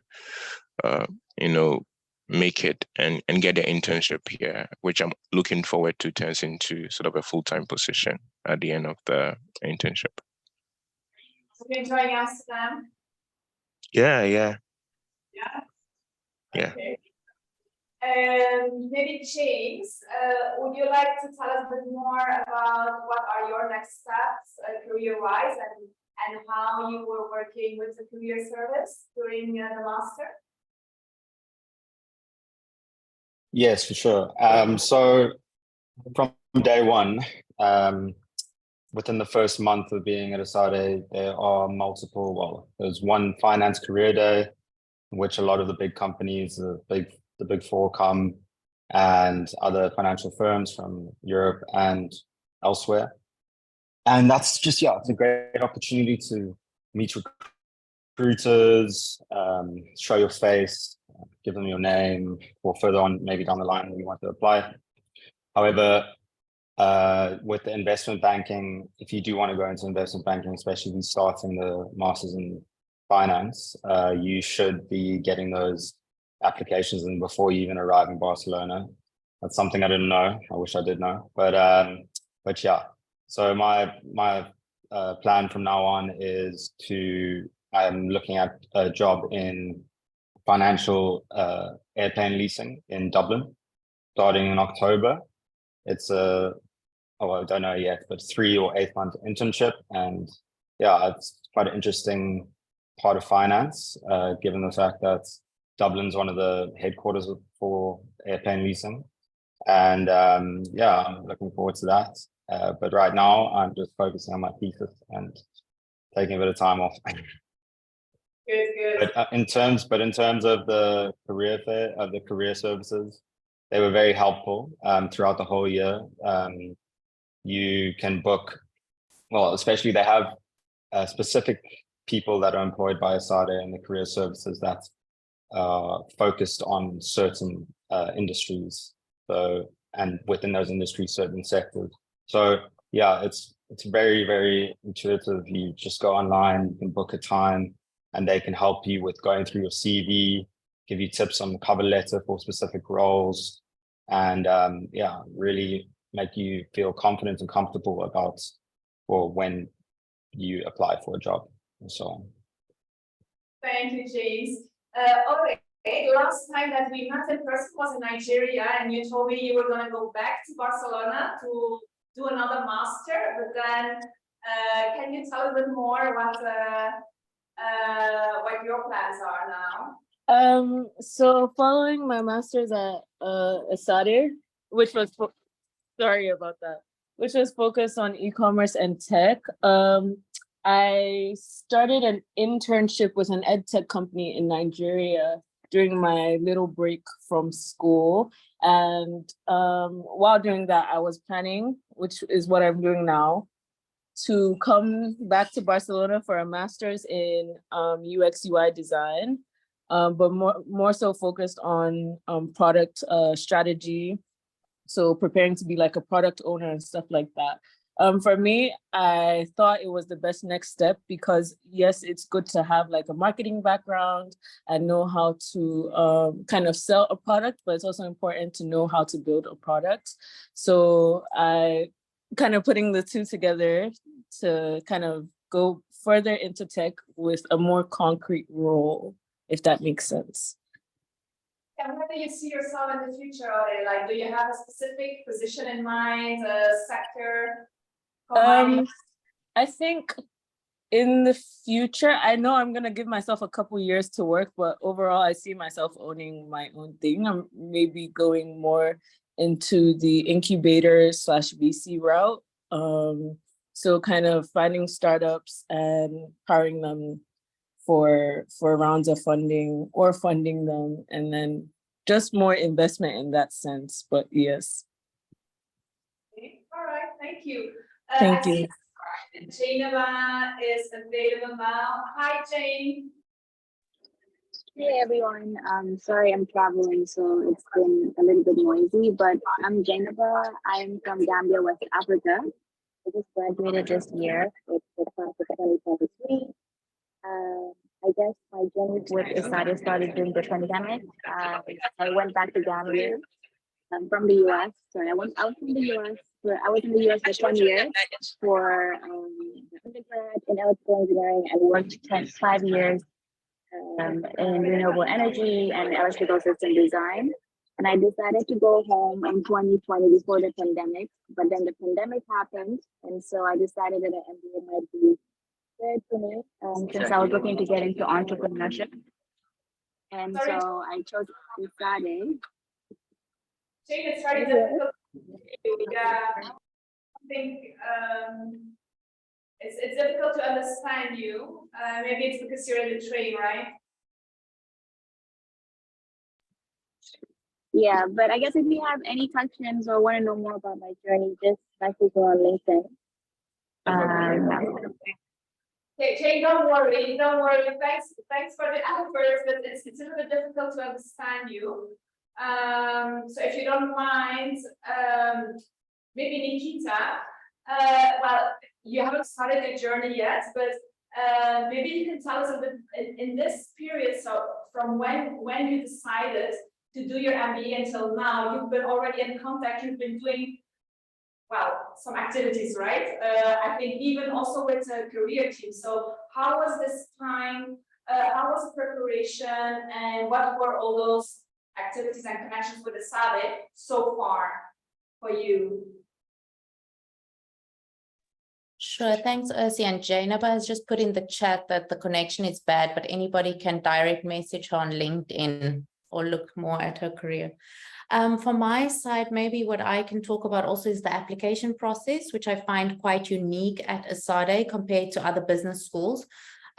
make it and get the internship here, which I'm looking forward to turns into sort of a full-time position at the end of the internship. Are you enjoying Amsterdam? Yeah. Yeah. Yeah. Okay. Maybe James, would you like to tell us a bit more about what are your next steps career-wise and how you were working with the career service during the master? Yes, for sure. So from day one, within the first month of being at Esade, there are there's one finance career day, in which a lot of the big companies, the big four come, and other financial firms from Europe and elsewhere. And that's just, it's a great opportunity to meet recruiters, show your face, give them your name, or further on, maybe down the line when you want to apply. However, with the investment banking, if you do want to go into investment banking, especially if you start in the Masters in Finance, you should be getting those applications in before you even arrive in Barcelona. That's something I didn't know. I wish I did know, but yeah. So my plan from now on is I'm looking at a job in financial airplane leasing in Dublin, starting in October. It's I don't know yet, but 3 or 8 month internship, and yeah, it's quite an interesting part of finance, given the fact that Dublin's one of the headquarters for airplane leasing, and yeah, I'm looking forward to that. But right now, I'm just focusing on my thesis and taking a bit of time off. Good. But in terms of the career fair, of the career services, they were very helpful throughout the whole year. You can book, especially they have specific people that are employed by Esade in the career services that are focused on certain industries. So, and within those industries, certain sectors. So yeah, it's very, very intuitive. You just go online, you can book a time, and they can help you with going through your CV, give you tips on the cover letter for specific roles, and yeah, really make you feel confident and comfortable about when you apply for a job and so on. Thank you, James. Okay, last time that we met in person was in Nigeria, and you told me you were going to go back to Barcelona to do another master, but then can you tell a bit more what your plans are now? So following my master's at Esade, which was which was focused on e-commerce and tech. I started an internship with an ed tech company in Nigeria during my little break from school. And while doing that, I was planning, which is what I'm doing now, to come back to Barcelona for a master's in UX UI design, but more so focused on product strategy. So preparing to be like a product owner and stuff like that. For me, I thought it was the best next step because yes, it's good to have like a marketing background and know how to kind of sell a product, but it's also important to know how to build a product. So I kind of putting the two together to kind of go further into tech with a more concrete role, if that makes sense. And where do you see yourself in the future? Like, do you have a specific position in mind, a sector? combining? I think in the future, I know I'm gonna give myself a couple years to work, but overall, I see myself owning my own thing. I'm maybe going more into the incubator / VC route. So kind of finding startups and powering them for rounds of funding or funding them, and then just more investment in that sense. But yes. Okay, all right, thank you. Thank I you. see Jainaba is available now. Hi, Jane. Hey everyone, sorry I'm traveling, so it's been a little bit noisy, but I'm Jainaba. I'm from Gambia, West Africa. I just graduated this year with the class of 2023. I guess my journey with Esade started during the pandemic. I went back to Gambia. I'm from the US. Sorry, I was from the US. I was in the US for 10 years for undergrad in electrical engineering and worked 5 years in renewable energy and electrical system design. And I decided to go home in 2020 before the pandemic, but then the pandemic happened. And so I decided that an MBA might be good for me since I was looking to get into entrepreneurship. And so I chose Esade. Jane, it's very difficult. Yeah, I think it's difficult to understand you. Maybe it's because you're in the train, right? Yeah, but I guess if you have any questions or want to know more about my journey, just message me on LinkedIn. Okay, Jane, don't worry, don't worry. Thanks for the effort, but it's a little bit difficult to understand you. So if you don't mind, maybe Nikita, well, you haven't started your journey yet, but maybe you can tell us a bit in this period. So from when you decided to do your MBA until now, you've been already in contact. You've been doing, well, some activities, right? I think even also with a career team. So how was this time? How was the preparation, and what were all those activities and connections with Esade so far for you? Sure, thanks, Ursi. And Jainaba has just put in the chat that the connection is bad, but anybody can direct message her on LinkedIn or look more at her career. From my side, maybe what I can talk about also is the application process, which I find quite unique at Esade compared to other business schools.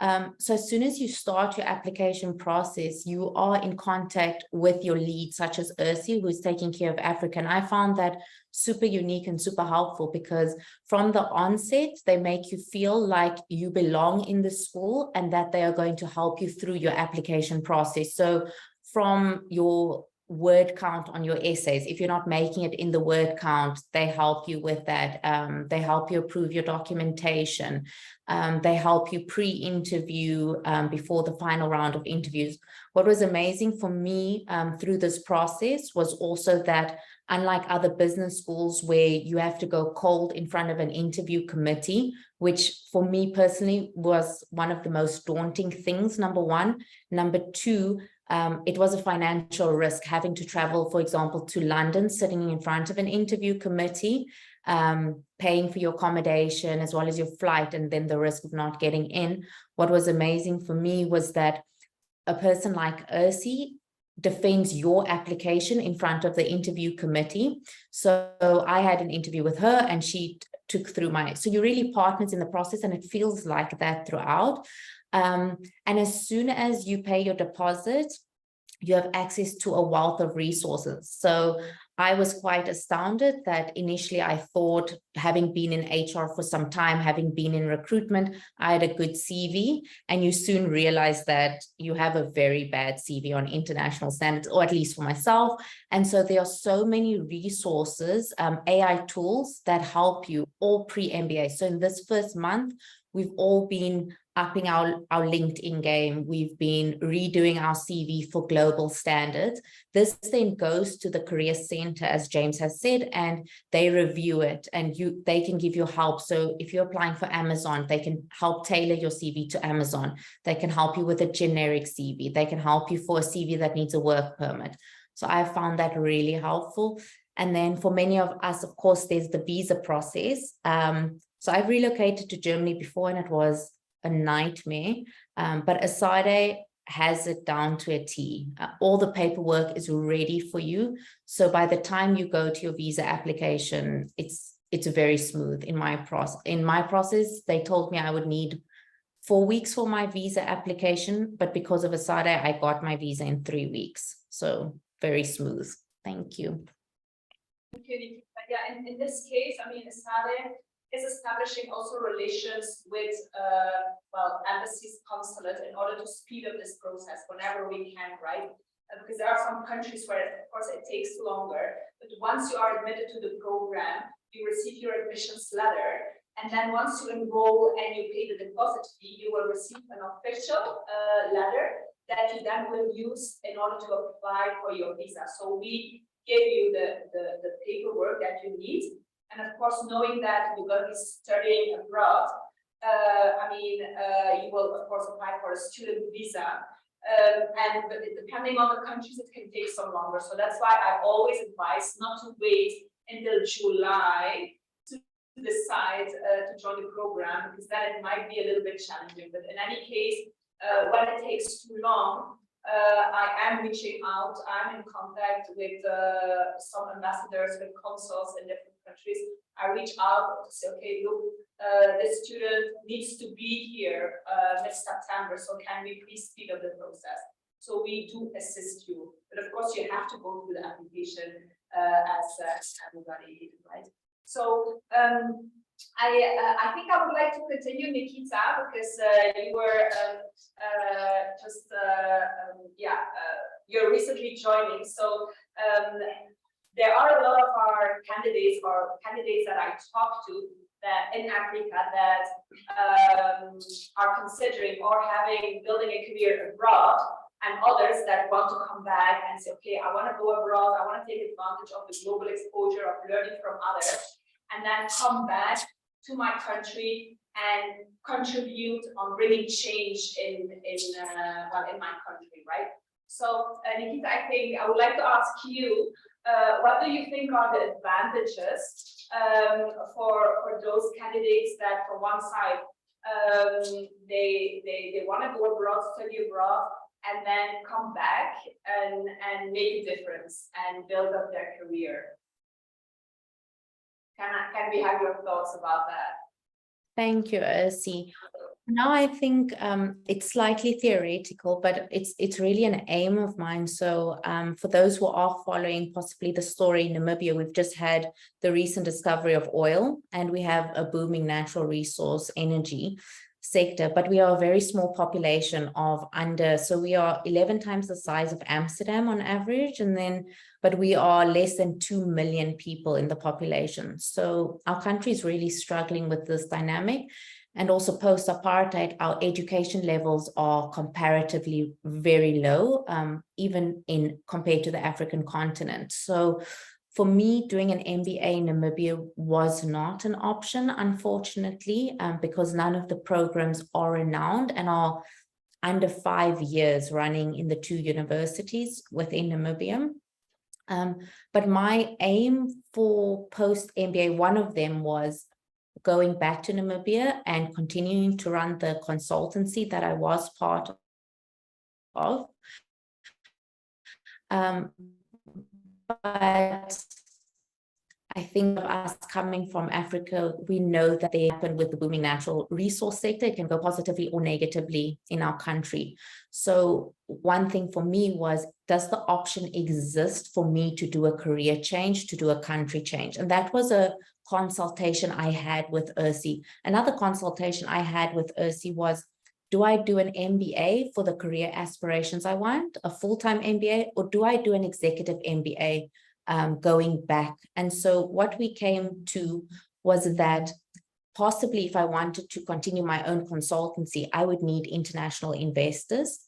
So as soon as you start your application process, you are in contact with your lead, such as Ursi, who's taking care of Africa. And I found that super unique and super helpful because from the onset, they make you feel like you belong in the school and that they are going to help you through your application process. So from your word count on your essays, if you're not making it in the word count, they help you with that. They help you approve your documentation. They help you pre-interview before the final round of interviews. What was amazing for me through this process was also that unlike other business schools where you have to go cold in front of an interview committee, which for me personally was one of the most daunting things, number one. Number two, it was a financial risk having to travel, for example, to London, sitting in front of an interview committee, paying for your accommodation as well as your flight, and then the risk of not getting in. What was amazing for me was that a person like Ursi defends your application in front of the interview committee. So I had an interview with her and she took through so you're really partners in the process, and it feels like that throughout. And as soon as you pay your deposit, you have access to a wealth of resources. So I was quite astounded that initially I thought, having been in HR for some time, having been in recruitment, I had a good CV, and you soon realize that you have a very bad CV on international standards, or at least for myself. And so there are so many resources, AI tools that help you all pre-MBA. So in this first month, we've all been upping our LinkedIn game. We've been redoing our CV for global standards. This then goes to the Career Center, as James has said, and they review it, and they can give you help. So if you're applying for Amazon, they can help tailor your CV to Amazon. They can help you with a generic CV. They can help you for a CV that needs a work permit. So I found that really helpful. And then for many of us, of course, there's the visa process. So I've relocated to Germany before and it was a nightmare, but Esade has it down to a T. All the paperwork is ready for you. So by the time you go to your visa application, it's very smooth in my process. In my process, they told me I would need 4 weeks for my visa application, but because of Esade, I got my visa in 3 weeks. So very smooth. Thank you. Thank you, Nikita. Yeah, and in this case, I mean, Esade is establishing also relations with, well, embassies, consulate, in order to speed up this process whenever we can, right? Because there are some countries where, of course, it takes longer, but once you are admitted to the program, you receive your admissions letter, and then once you enroll and you pay the deposit fee, you will receive an official letter that you then will use in order to apply for your visa. So we give you the paperwork that you need. And of course, knowing that you're going to be studying abroad, I mean, you will of course apply for a student visa. But depending on the countries, it can take some longer. So that's why I always advise not to wait until July to decide to join the program, because then it might be a little bit challenging. But in any case, when it takes too long, I am reaching out. I'm in contact with some ambassadors, with consuls in different countries. I reach out to say, okay, look, this student needs to be here next September, so can we please speed up the process? So we do assist you, but of course you have to go through the application as everybody, right? So I think I would like to continue, Nikita, because you were you're recently joining. So there are a lot of our candidates that I talk to that in Africa that are considering or building a career abroad, and others that want to come back and say, okay, I want to go abroad, I want to take advantage of the global exposure of learning from others, and then come back to my country and contribute on bringing change in my country, right? So Nikita, I think I would like to ask you, what do you think are the advantages for those candidates that, from one side, they want to go abroad, study abroad, and then come back and make a difference and build up their career? Can we have your thoughts about that? Thank you, Ursi. Now I think it's slightly theoretical, but it's really an aim of mine. So for those who are following possibly the story in Namibia, we've just had the recent discovery of oil, and we have a booming natural resource energy sector, but we are a very small population so we are 11 times the size of Amsterdam on average, but we are less than 2 million people in the population. So our country is really struggling with this dynamic. And also post-apartheid, our education levels are comparatively very low, even compared to the African continent. So for me, doing an MBA in Namibia was not an option, unfortunately, because none of the programs are renowned and are under 5 years running in the 2 universities within Namibia. But my aim for post-MBA, one of them was going back to Namibia and continuing to run the consultancy that I was part of. But I think of us coming from Africa, we know that they happen with the booming natural resource sector. It can go positively or negatively in our country. So one thing for me was, does the option exist for me to do a career change, to do a country change? And that was a consultation I had with Ursi. Another consultation I had with Ursi was, do I do an MBA for the career aspirations I want, a full-time MBA, or do I do an executive MBA going back? And so what we came to was that possibly if I wanted to continue my own consultancy, I would need international investors.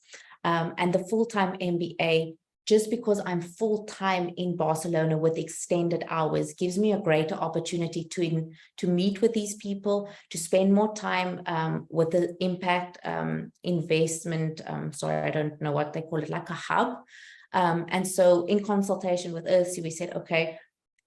And the full-time MBA, just because I'm full-time in Barcelona with extended hours, gives me a greater opportunity to meet with these people, to spend more time with the impact investment, sorry, I don't know what they call it, like a hub. And so in consultation with Ursi, we said, okay,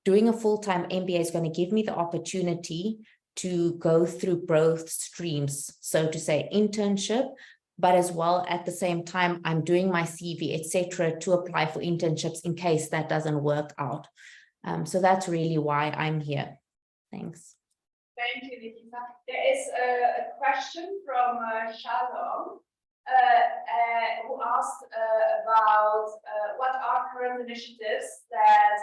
doing a full-time MBA is going to give me the opportunity to go through both streams, so to say, internship, but as well at the same time, I'm doing my CV, etc., to apply for internships in case that doesn't work out. So that's really why I'm here. Thanks. Thank you, Nikita. There is a question from Shalom, who asked about what are current initiatives that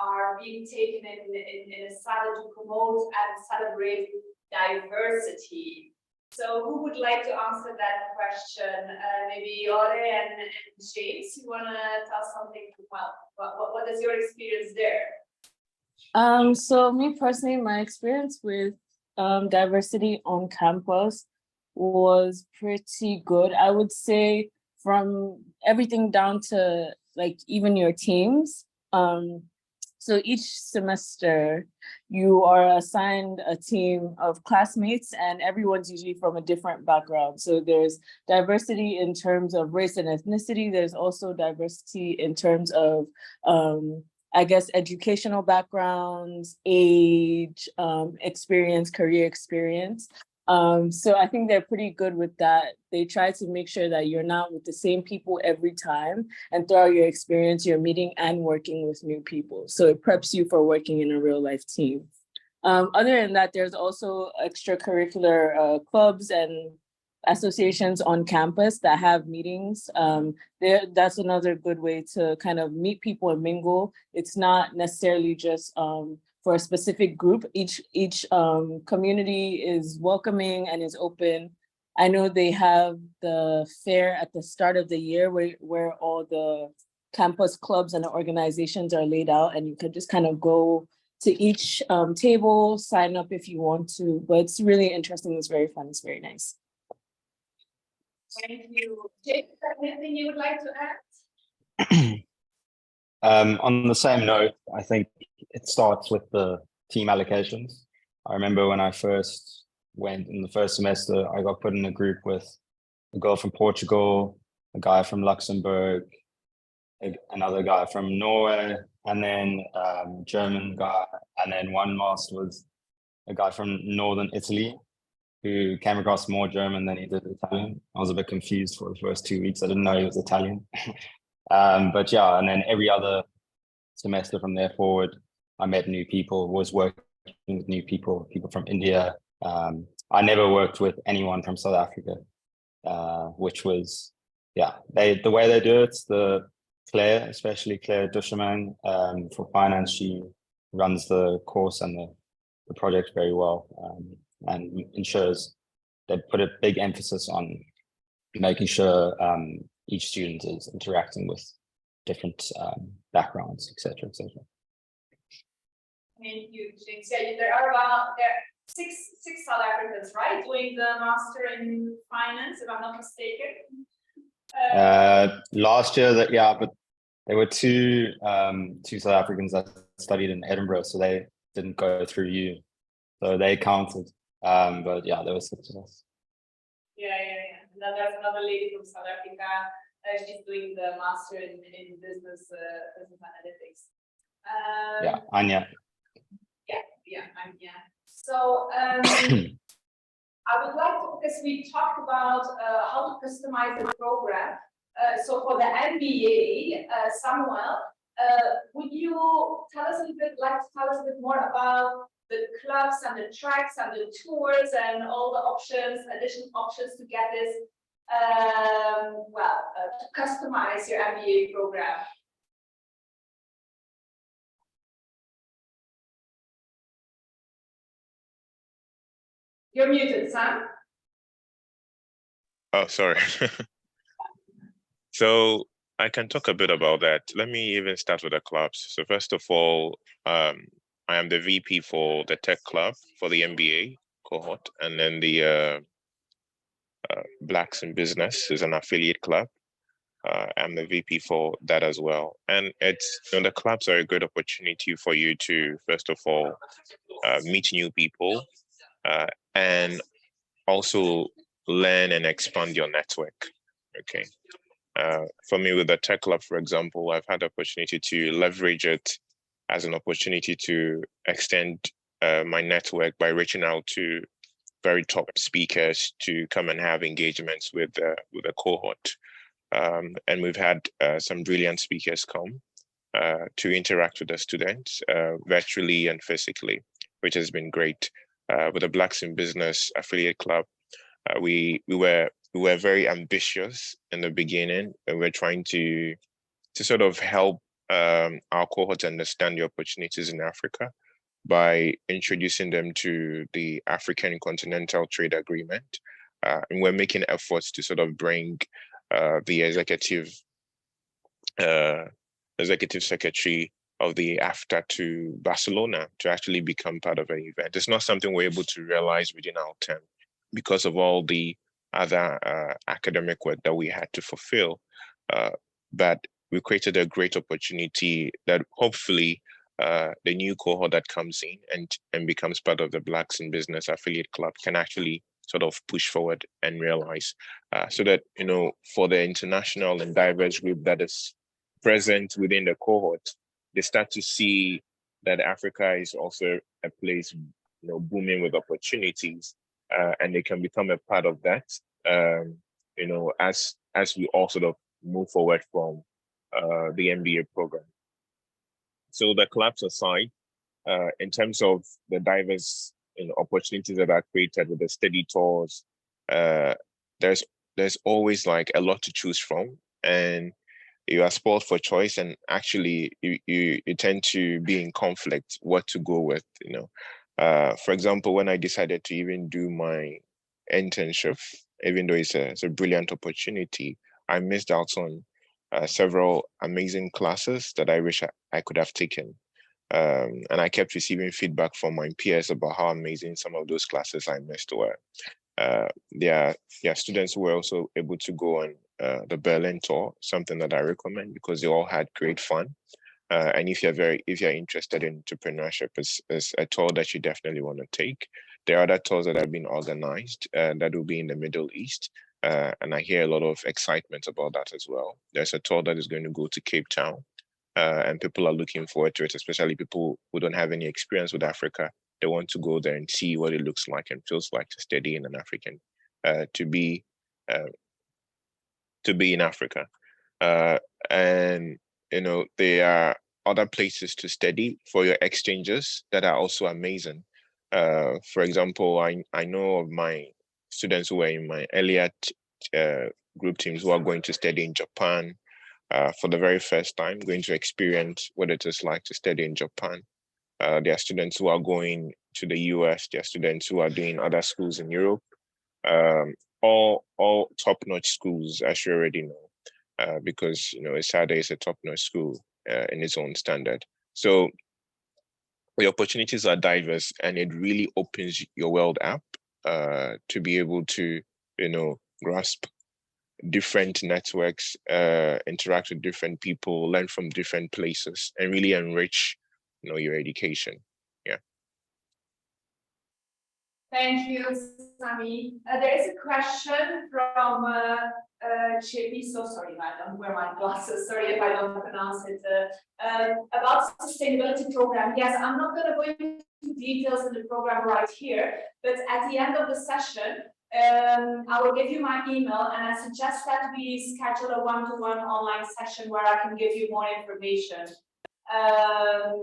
are being taken in Esade to promote and celebrate diversity. So who would like to answer that question? Maybe Yore and James, you want to tell something? Well, what is your experience there? So me personally, my experience with diversity on campus was pretty good. I would say from everything down to like even your teams. So each semester you are assigned a team of classmates and everyone's usually from a different background. So there's diversity in terms of race and ethnicity. There's also diversity in terms of I guess educational backgrounds, age, experience, career experience. So I think they're pretty good with that. They try to make sure that you're not with the same people every time, and throughout your experience, you're meeting and working with new people. So it preps you for working in a real life team. Other than that, there's also extracurricular clubs and associations on campus that have meetings. That's another good way to kind of meet people and mingle. It's not necessarily just for a specific group. Each community is welcoming and is open. I know they have the fair at the start of the year where all the campus clubs and organizations are laid out, and you can just kind of go to each table, sign up if you want to. But it's really interesting. It's very fun. It's very nice. Thank you. Jake, anything you would like to add? On the same note, I think it starts with the team allocations. I remember when I first went in the first semester, I got put in a group with a girl from Portugal, a guy from Luxembourg, another guy from Norway, and then German guy, and then one last was a guy from Northern Italy who came across more German than he did Italian. I was a bit confused for the first 2 weeks. I didn't know he was Italian. But yeah, and then every other semester from there forward, I met new people, was working with new people, people from India. I never worked with anyone from South Africa, which was, yeah, the way they do it, Claire, especially Claire Dushaman, for finance, she runs the course and the project very well, and ensures they put a big emphasis on making sure each student is interacting with different backgrounds, etc., etc. Thank you, James. Yeah, there are six South Africans, right, doing the master in finance, if I'm not mistaken. Last year, but there were two South Africans that studied in Edinburgh, so they didn't go through you, so they counted. But yeah, there were 6 of us. Yeah. And then there's another lady from South Africa. She's doing the master in business analytics. Yeah, Anya. Yeah, Anya. So I would like to, because we talked about how to customize the program. So for the MBA, Samuel, would you tell us a bit more about the clubs and the tracks and the tours and all the options, additional options to get this, to customize your MBA program? You're muted, Sam. Oh, sorry. So I can talk a bit about that. Let me even start with the clubs. So first of all, I am the VP for the tech club for the MBA cohort, and then the Blacks in Business is an affiliate club. I'm the VP for that as well. And the clubs are a good opportunity for you to, first of all, meet new people, and also learn and expand your network. Okay. For me, with the tech club, for example, I've had the opportunity to leverage it as an opportunity to extend my network by reaching out to very top speakers to come and have engagements with a cohort. And we've had some brilliant speakers come to interact with the students virtually and physically, which has been great. With the Blacks in Business Affiliate Club, we were very ambitious in the beginning, and we're trying to sort of help our cohorts understand the opportunities in Africa by introducing them to the African Continental Trade Agreement. And we're making efforts to sort of bring the executive secretary of the AFTA to Barcelona to actually become part of an event. It's not something we're able to realize within our term because of all the other academic work that we had to fulfill. But we created a great opportunity that hopefully the new cohort that comes in and becomes part of the Blacks in Business Affiliate Club can actually sort of push forward and realize so that, you know, for the international and diverse group that is present within the cohort, they start to see that Africa is also a place, you know, booming with opportunities, and they can become a part of that, you know, as we all sort of move forward from the MBA program. So the clubs aside, in terms of the diverse, you know, opportunities that are created with the study tours, there's always like a lot to choose from, and you are spoiled for choice, and actually you tend to be in conflict what to go with, you know. For example, when I decided to even do my internship, even though it's a brilliant opportunity, I missed out on several amazing classes that I wish I could have taken. And I kept receiving feedback from my peers about how amazing some of those classes I missed were. There are students who were also able to go on the Berlin tour, something that I recommend because they all had great fun. And if you're interested in entrepreneurship, it's a tour that you definitely want to take. There are other tours that have been organized that will be in the Middle East. And I hear a lot of excitement about that as well. There's a tour that is going to go to Cape Town, and people are looking forward to it, especially people who don't have any experience with Africa. They want to go there and see what it looks like and feels like to study in an African, to be in Africa. And, you know, there are other places to study for your exchanges that are also amazing. For example, I know of my students who were in my earlier group teams who are going to study in Japan for the very first time, going to experience what it is like to study in Japan. There are students who are going to the US. There are students who are doing other schools in Europe. All top-notch schools, as you already know, because, you know, Esade is a top-notch school in its own standard. So the opportunities are diverse, and it really opens your world up to be able to, you know, grasp different networks, interact with different people, learn from different places, and really enrich, you know, your education. Yeah. Thank you, Sami. There is a question from Chippy. So sorry, I don't wear my glasses. Sorry if I don't pronounce it. About sustainability program. Yes, I'm not going to go into details in the program right here, but at the end of the session, I will give you my email, and I suggest that we schedule a one-to-one online session where I can give you more information.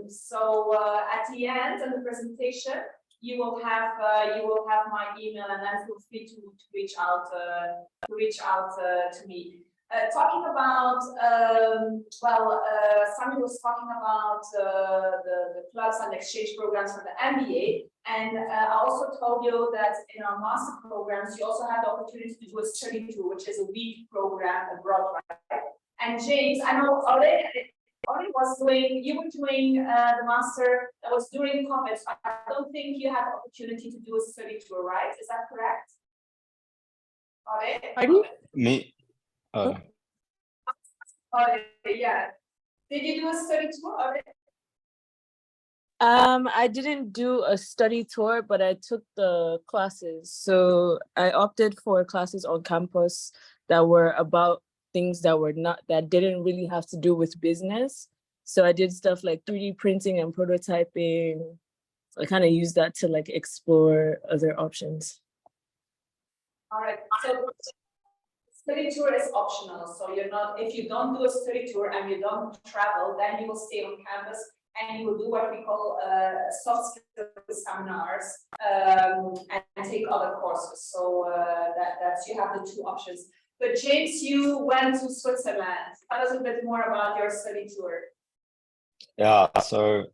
So at the end of the presentation, you will have my email, and then feel free to reach out to me. Talking about Sami was talking about the clubs and exchange programs for the MBA, and I also told you that in our master programs you also have the opportunity to do a study tour, which is a week program abroad, right? And James, I know already was doing, you were doing the master that was during COVID. So I don't think you had the opportunity to do a study tour, right? Is that correct? Pardon? Me? Yeah. Did you do a study tour already? I didn't do a study tour, but I took the classes. So I opted for classes on campus that were about things that didn't really have to do with business. So I did stuff like 3D printing and prototyping, I kind of use that to like explore other options. All right, so study tour is optional. So you're not, if you don't do a study tour and you don't travel, then you will stay on campus and you will do what we call soft skills seminars and take other courses. So that's you have the two options. But James, you went to Switzerland. Tell us a bit more about your study tour. Yeah, so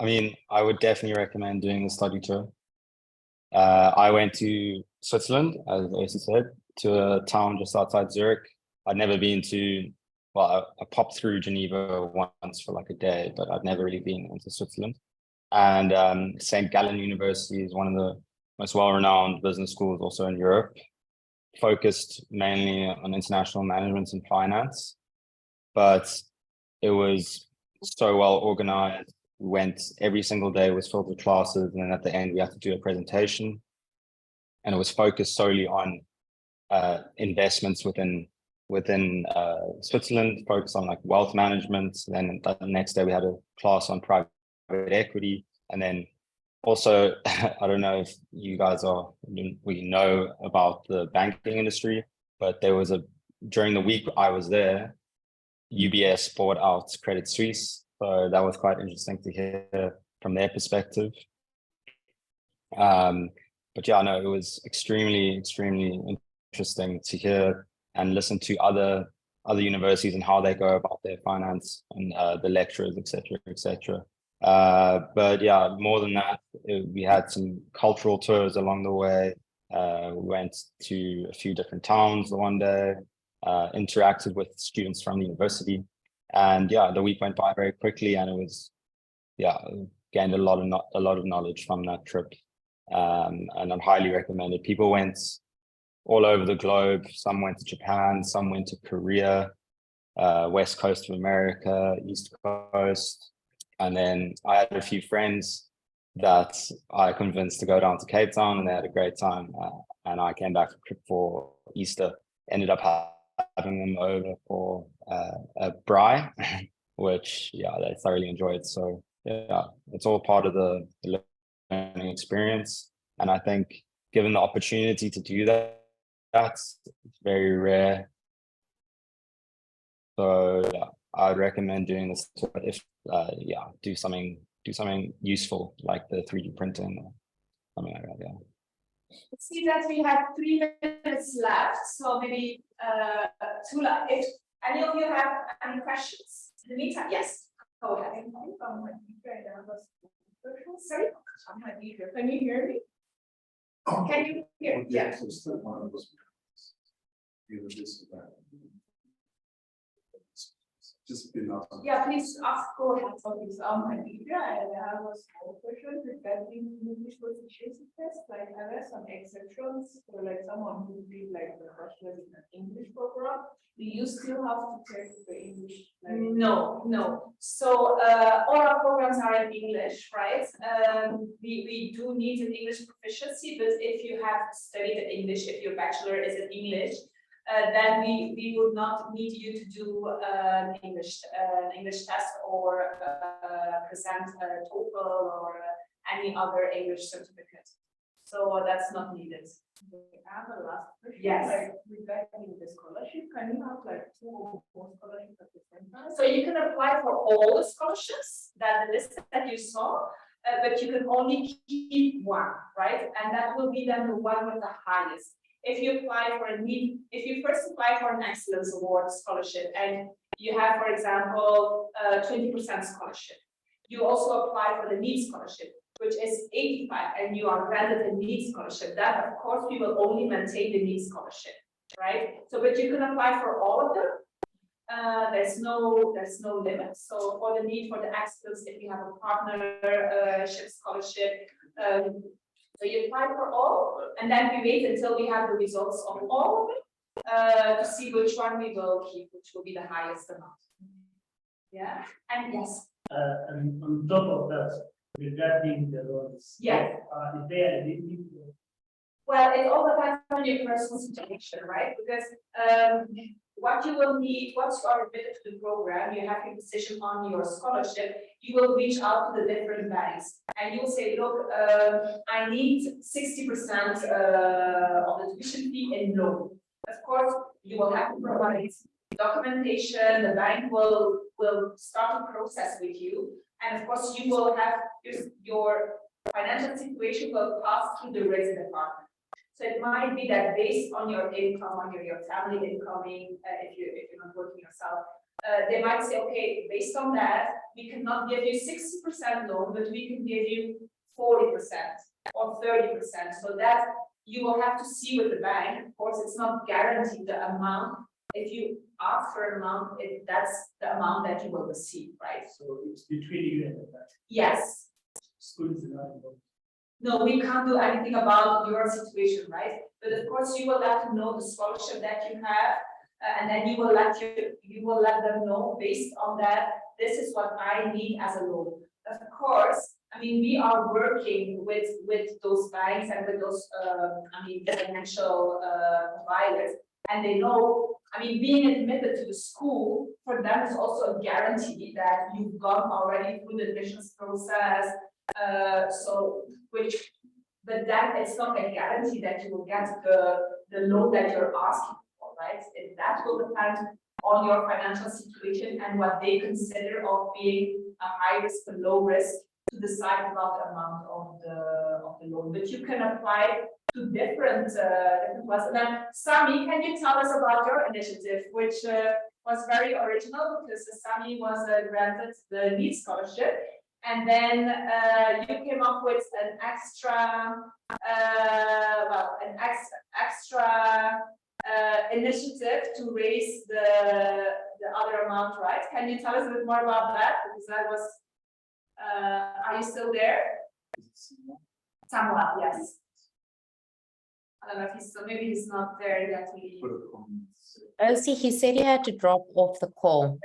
I mean, I would definitely recommend doing the study tour. I went to Switzerland, as Ursi said, to a town just outside Zurich. I'd never been to, well, I popped through Geneva once for like a day, but I'd never really been into Switzerland. And St. Gallen University is one of the most well-renowned business schools also in Europe, focused mainly on international management and finance. But it was so well organized. We went every single day, was filled with classes, and then at the end we had to do a presentation, and it was focused solely on investments within Switzerland, focused on like wealth management. Then the next day we had a class on private equity, and then also I don't know if you guys we know about the banking industry, but there was during the week I was there, UBS bought out Credit Suisse. So that was quite interesting to hear from their perspective. But yeah, no, it was extremely interesting to hear and listen to other universities and how they go about their finance and the lecturers, etc. But yeah, more than that, we had some cultural tours along the way. We went to a few different towns one day, interacted with students from the university. And yeah, the week went by very quickly, and it was, yeah, gained a lot of knowledge from that trip. And I'm highly recommended. People went all over the globe. Some went to Japan, some went to Korea, West Coast of America, East Coast. And then I had a few friends that I convinced to go down to Cape Town, and they had a great time. And I came back for Easter, ended up having them over for a braai, which yeah, they thoroughly enjoyed. So yeah, it's all part of the learning experience. And I think given the opportunity to do that, it's very rare. So yeah, I'd recommend doing this if do something useful like the 3D printing or something like that. Yeah. I see that we have 3 minutes left, so maybe if any of you have any questions in the meantime, yes, go ahead. Sorry, can you hear me? Can you hear? Yeah. Yeah, please ask. Go ahead. I have a small question regarding English proficiency test. Like, are there some exceptions for like someone who did like the bachelor's in an English program? Do you still have to test the English? Like, No. So all our programs are in English, right? We do need an English proficiency, but if you have studied English, if your bachelor is in English, then we would not need you to do an English test or present a TOEFL or any other English certificate. So that's not needed. I have a last question. Yes. Like regarding the scholarship, can you have like 2 or 4 scholarships at the same time? So you can apply for all the scholarships that the list that you saw, but you can only keep one, right? And that will be then the one with the highest. If you apply for if you first apply for an Excellence Award scholarship and you have, for example, 20% scholarship, you also apply for the NEED scholarship, which is 85, and you are granted a NEED scholarship. That, of course, we will only maintain the NEED scholarship, right? So, but you can apply for all of them. There's no limit. So for the NEED, for the Excellence, if you have a partnership scholarship, so you apply for all, and then we wait until we have the results of all of them to see which one we will keep, which will be the highest amount. Yeah, and yes. And on top of that, regarding the loans, Yeah. is there a limit Well, it all depends on your personal situation, right? Because what you will need, once you are admitted to the program, you have a decision on your scholarship, you will reach out to the different banks and you will say, look, I need 60% of the tuition fee in loan. Of course, you will have to provide documentation, the bank will start a process with you. And of course, you will have your financial situation will pass through the risk department. So it might be that based on your income, on your family income, if you're not working yourself, they might say, okay, based on that, we cannot give you 60% loan, but we can give you 40% or 30%. So that you will have to see with the bank. Of course, it's not guaranteed the amount. If you ask for an amount, that's the amount that you will receive, right? So it's between you and the bank. Yes. Schools are not involved. No, we can't do anything about your situation, right? But of course, you will let them know the scholarship that you have, and then you will let them know based on that. This is what I need as a loan. Of course, I mean we are working with those banks and with those financial providers, and they know. I mean, being admitted to the school for them is also a guarantee that you've gone already through the admissions process. But then it's not a guarantee that you will get the loan that you're asking for, right? That will depend on your financial situation and what they consider of being a high risk or low risk to decide about the amount of the loan. But you can apply to different ones. And then, Sami, can you tell us about your initiative, which was very original because Sami was granted the NEET scholarship. And then you came up with an extra, initiative to raise the other amount, right? Can you tell us a bit more about that? Because that was, are you still there? Samuel, yes. I don't know if he's still, maybe he's not there yet. Oh, see, he said he had to drop off the call.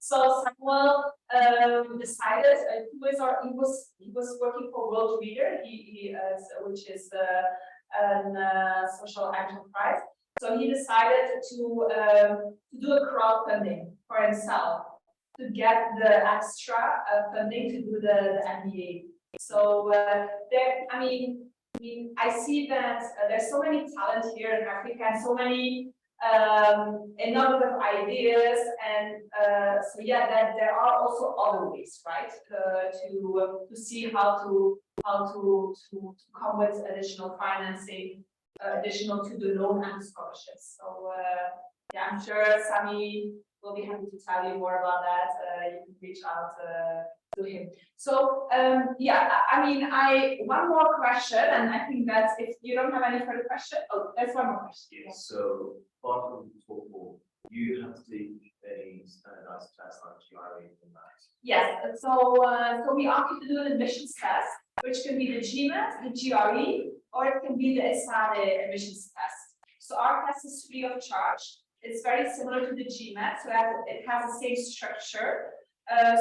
So Samuel decided he was working for World Reader, which is a social enterprise. So he decided to do a crowdfunding for himself to get the extra funding to do the MBA. So I see that there's so many talent here in Africa and so many innovative ideas, and so yeah, that there are also other ways, right, to see how to come with additional financing, additional to the loan and scholarships. So yeah, I'm sure Sami will be happy to tell you more about that. You can reach out to him. So yeah, one more question, and I think that's, if you don't have any further question. Oh, there's one more question. Yes. So apart from the talk, you have to take a standardized test like GRE from that. Yes. So we ask you to do an admissions test, which can be the GMAT, the GRE, or it can be the Esade admissions test. So our test is free of charge. It's very similar to the GMAT, so it has the same structure.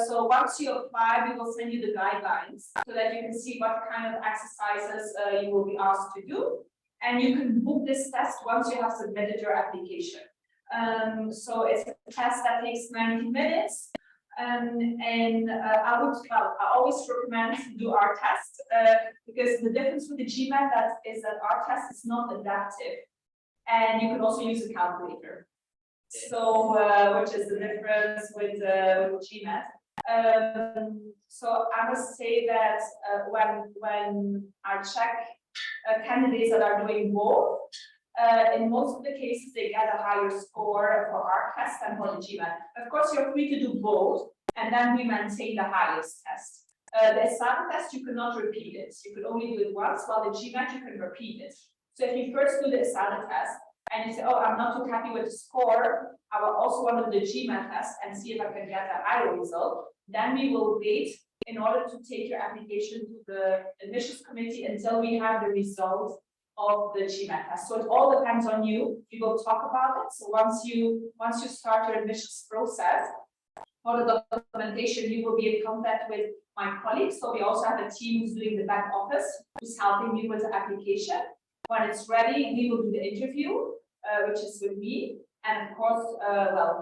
So once you apply, we will send you the guidelines so that you can see what kind of exercises you will be asked to do. And you can book this test once you have submitted your application. So it's a test that takes 90 minutes. I always recommend to do our test because the difference with the GMAT is that our test is not adaptive. And you can also use a calculator. So, which is the difference with GMAT. So I must say that when I check candidates that are doing both, in most of the cases they get a higher score for our test than for the GMAT. Of course, you're free to do both, and then we maintain the highest test. The Esade test, you cannot repeat it. You could only do it once, while the GMAT, you can repeat it. So if you first do the Esade test, and you say, oh, I'm not too happy with the score, I will also want to do the GMAT test and see if I can get a higher result, then we will wait in order to take your application to the admissions committee until we have the result of the GMAT test. So it all depends on you. We will talk about it. So once you start your admissions process, For the documentation, you will be in contact with my colleagues. So we also have a team who's doing the back office, who's helping you with the application. When it's ready, we will do the interview, which is with me. And of course,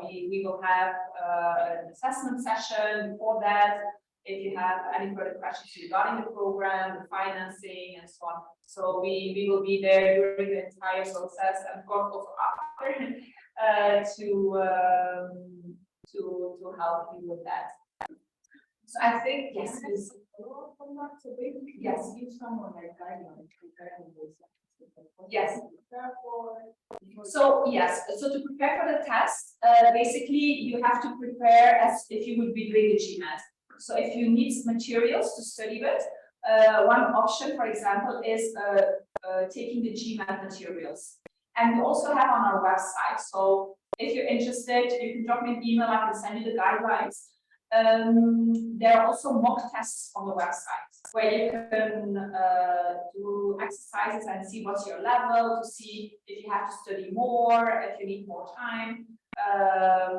we will have an assessment session before that. If you have any further questions regarding the program, the financing, and so on. So we will be there during the entire process, and of course also after to help you with that. So I think yes, please. So basically, Yes. give someone like guidelines regarding this. Yes. Therefore. So yes, so to prepare for the test, basically you have to prepare as if you would be doing the GMAT. So if you need materials to study with, one option, for example, is taking the GMAT materials. And we also have on our website. So if you're interested, you can drop me an email. I can send you the guidelines. There are also mock tests on the website where you can do exercises and see what's your level, to see if you have to study more, if you need more time.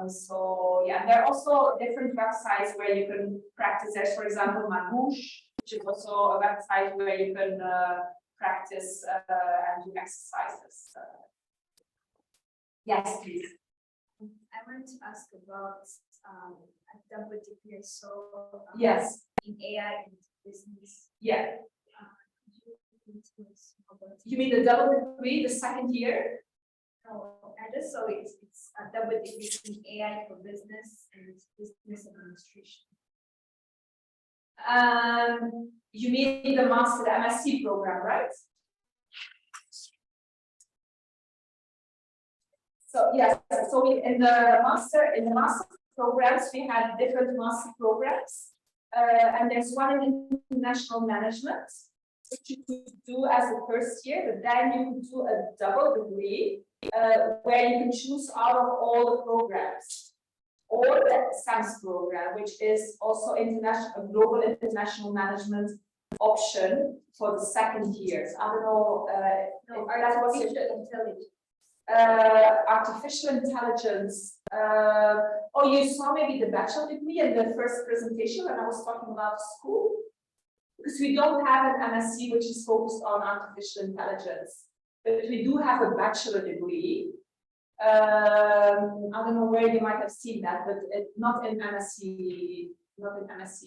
So yeah, there are also different websites where you can practice. There's, for example, Manouche, which is also a website where you can practice and do exercises. Yes, please. I wanted to ask about a double degree. So Yes. in AI and business. Yeah. Could you tell us about You mean the double degree, the second year? No, I just saw it's a double degree in AI for business and business administration. You mean the master, the MSc program, right? So yes, so in the master programs, we have different master programs, and there's one in international management, which you could do as a first year, but then you could do a double degree, where you can choose out of all the programs, or the SAMS program, which is also international, global international management option for the second year. So I don't know if that was Intelligence. artificial intelligence. Oh, you saw maybe the bachelor degree in the first presentation when I was talking about school, because we don't have an MSc which is focused on artificial intelligence, but we do have a bachelor degree. I don't know where you might have seen that, but it's not in MSc, not in MSc.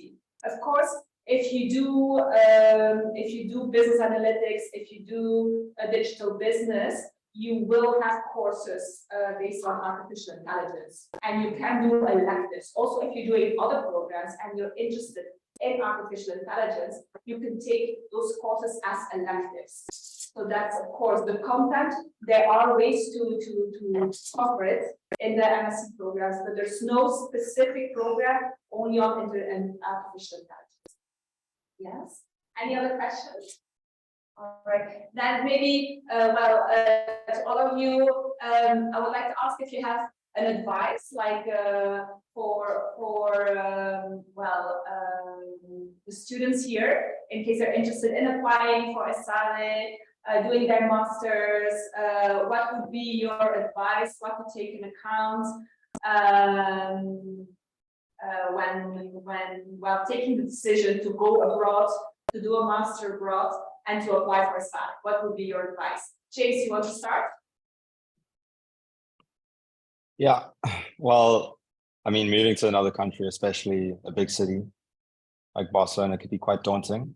Of course, if you do business analytics, if you do a digital business, you will have courses based on artificial intelligence, and you can do electives. Also, if you're doing other programs and you're interested in artificial intelligence, you can take those courses as electives. So that's, of course, the content. There are ways to cover it in the MSc programs, but there's no specific program only on artificial intelligence. Yes. Any other questions? All right. Then maybe, to all of you, I would like to ask if you have an advice, like the students here, in case they're interested in applying for Esade, doing their masters. What would be your advice? What to take in account while taking the decision to go abroad, to do a master abroad, and to apply for Esade? What would be your advice? James, you want to start? Yeah, well, I mean, moving to another country, especially a big city like Barcelona, could be quite daunting.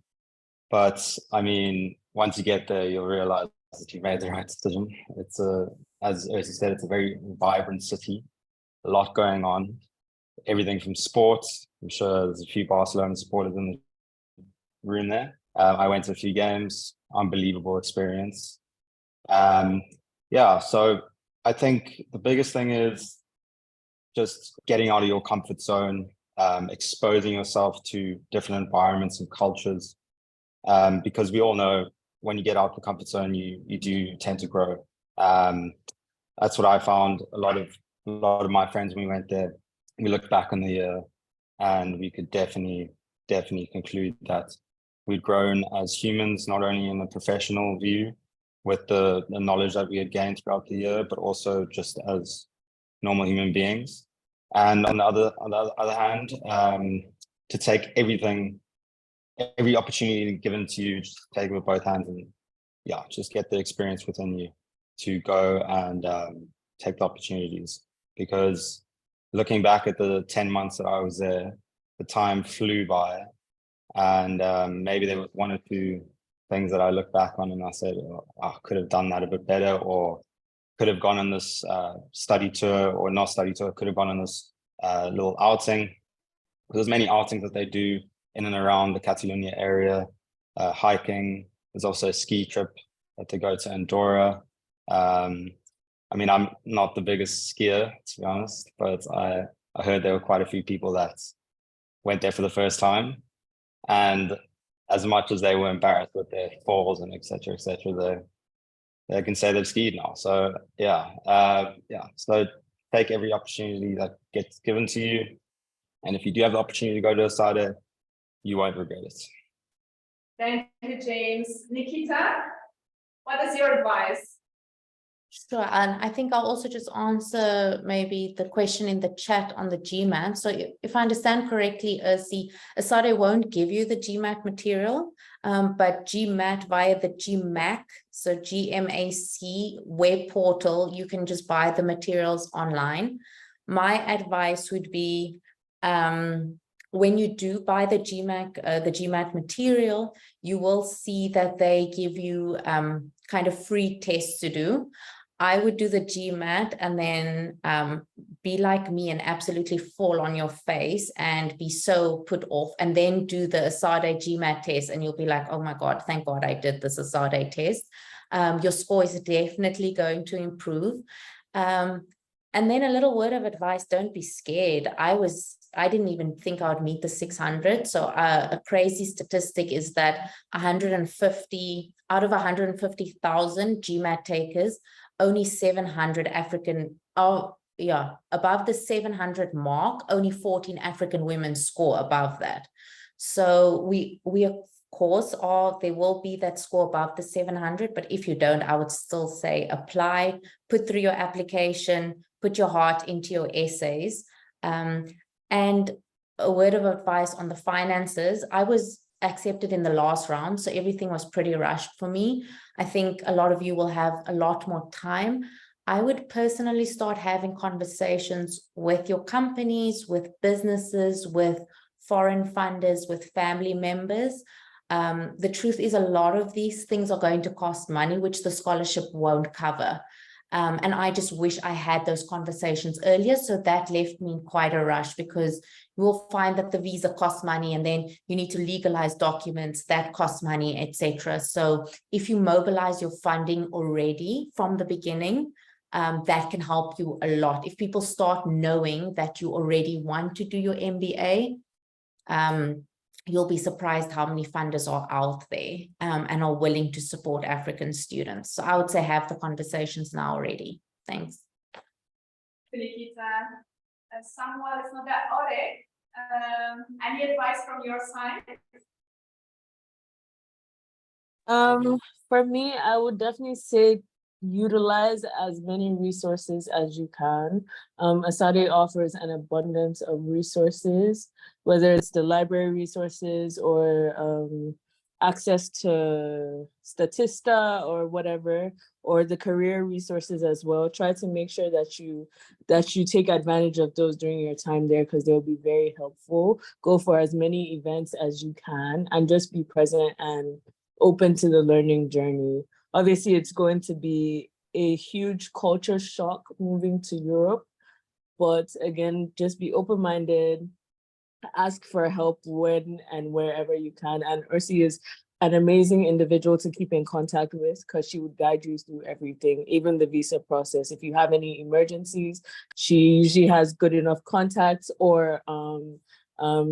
But I mean, once you get there, you'll realize that you've made the right decision. It's as Ursi said, it's a very vibrant city, a lot going on, everything from sports. I'm sure there's a few Barcelona supporters in the room there. I went to a few games, unbelievable experience. Yeah, so I think the biggest thing is just getting out of your comfort zone, exposing yourself to different environments and cultures, because we all know when you get out of the comfort zone, you do tend to grow. That's what I found. A lot of my friends, when we went there, we looked back on the year and we could definitely conclude that we'd grown as humans, not only in the professional view with the knowledge that we had gained throughout the year, but also just as normal human beings. And on the other hand, to take every opportunity given to you, just take it with both hands and yeah, just get the experience within you to go and take the opportunities. Because looking back at the 10 months that I was there, the time flew by, and maybe there was one or two things that I look back on and I said, oh, I could have done that a bit better, or could have gone on this study tour, or not study tour, could have gone on this little outing. There's many outings that they do in and around the Catalonia area, hiking. There's also a ski trip that they go to Andorra. I mean, I'm not the biggest skier, to be honest, but I heard there were quite a few people that went there for the first time. And as much as they were embarrassed with their falls and et cetera, they can say they've skied now. So yeah, so take every opportunity that gets given to you. And if you do have the opportunity to go to Esade, you won't regret it. Thank you, James. Nikita, what is your advice? Sure, and I think I'll also just answer maybe the question in the chat on the GMAT. So if I understand correctly, Ursi, Esade won't give you the GMAT material, but GMAT via the GMAC, so GMAC web portal, you can just buy the materials online. My advice would be, when you do buy the GMAT material, you will see that they give you kind of free tests to do. I would do the GMAT and then be like me and absolutely fall on your face and be so put off, and then do the Esade GMAT test and you'll be like, oh my God, thank God I did this Esade test. Your score is definitely going to improve. And then a little word of advice, don't be scared. I didn't even think I would meet the 600. So a crazy statistic is that 150 out of 150,000 GMAT takers, only 700 above the 700 mark, only 14 African women score above that. So we of course there will be that score above the 700, but if you don't, I would still say apply, put through your application, put your heart into your essays. And a word of advice on the finances, I was accepted in the last round, so everything was pretty rushed for me. I think a lot of you will have a lot more time. I would personally start having conversations with your companies, with businesses, with foreign funders, with family members. The truth is a lot of these things are going to cost money, which the scholarship won't cover. And I just wish I had those conversations earlier. So that left me in quite a rush, because you will find that the visa costs money, and then you need to legalize documents that cost money, etc. So if you mobilize your funding already from the beginning, that can help you a lot. If people start knowing that you already want to do your MBA, you'll be surprised how many funders are out there and are willing to support African students. So I would say have the conversations now already. Thanks. Nikita, Samuel, it's not that Ore. Any advice from your side? For me, I would definitely say utilize as many resources as you can. Esade offers an abundance of resources, whether it's the library resources or access to Statista or whatever, or the career resources as well. Try to make sure that you take advantage of those during your time there, because they'll be very helpful. Go for as many events as you can and just be present and open to the learning journey. Obviously, it's going to be a huge culture shock moving to Europe, but again, just be open-minded, ask for help when and wherever you can. And Ursi is an amazing individual to keep in contact with, because she would guide you through everything, even the visa process. If you have any emergencies, she usually has good enough contacts, or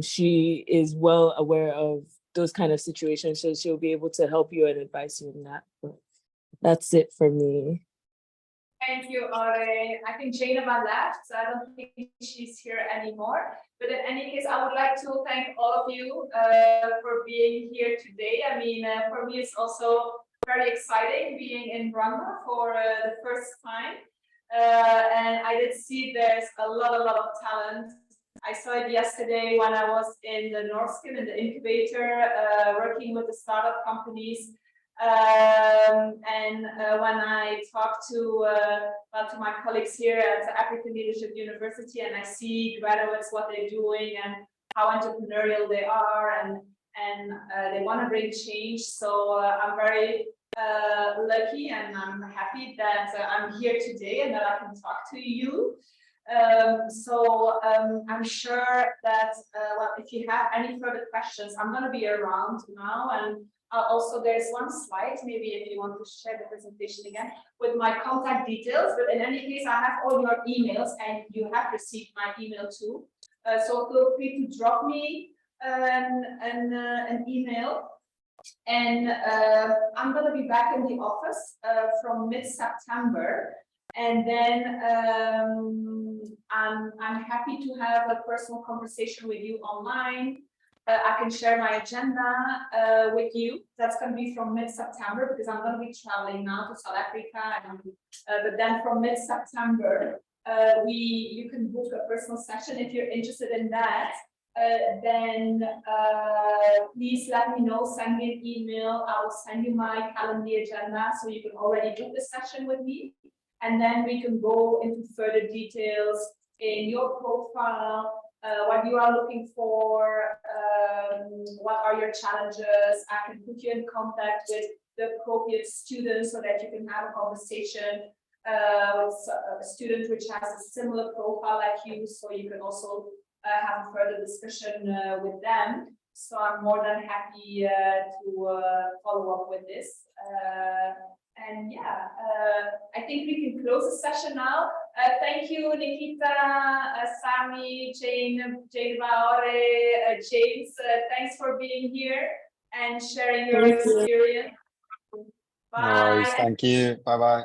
she is well aware of those kind of situations, so she'll be able to help you and advise you in that. That's it for me. Thank you, Ore. I think Jainaba left, so I don't think she's here anymore. But in any case, I would like to thank all of you for being here today. I mean, for me, it's also very exciting being in Rwanda for the first time. And I did see there's a lot of talent. I saw it yesterday when I was in the Norskin in the incubator, working with the startup companies. When I talk to my colleagues here at the African Leadership University, and I see graduates what they're doing and how entrepreneurial they are, and they want to bring change. So I'm very lucky, and I'm happy that I'm here today and that I can talk to you. I'm sure that well, if you have any further questions, I'm going to be around now, and also there's one slide, maybe if you want to share the presentation again, with my contact details. But in any case, I have all your emails, and you have received my email too. So feel free to drop me an email. And I'm going to be back in the office from mid-September. And then I'm happy to have a personal conversation with you online. I can share my agenda with you. That's going to be from mid-September, because I'm going to be traveling now to South Africa. But then from mid-September, you can book a personal session if you're interested in that. Then please let me know, send me an email. I will send you my calendar agenda so you can already book the session with me. And then we can go into further details in your profile, what you are looking for, what are your challenges. I can put you in contact with the appropriate students so that you can have a conversation with a student which has a similar profile like you, so you can also have a further discussion with them. So I'm more than happy to follow up with this. And yeah, I think we can close the session now. Thank you, Nikita, Sami, Jane Baore, James. Thanks for being here and sharing your experience. Bye. No worries. Thank you. Bye-bye.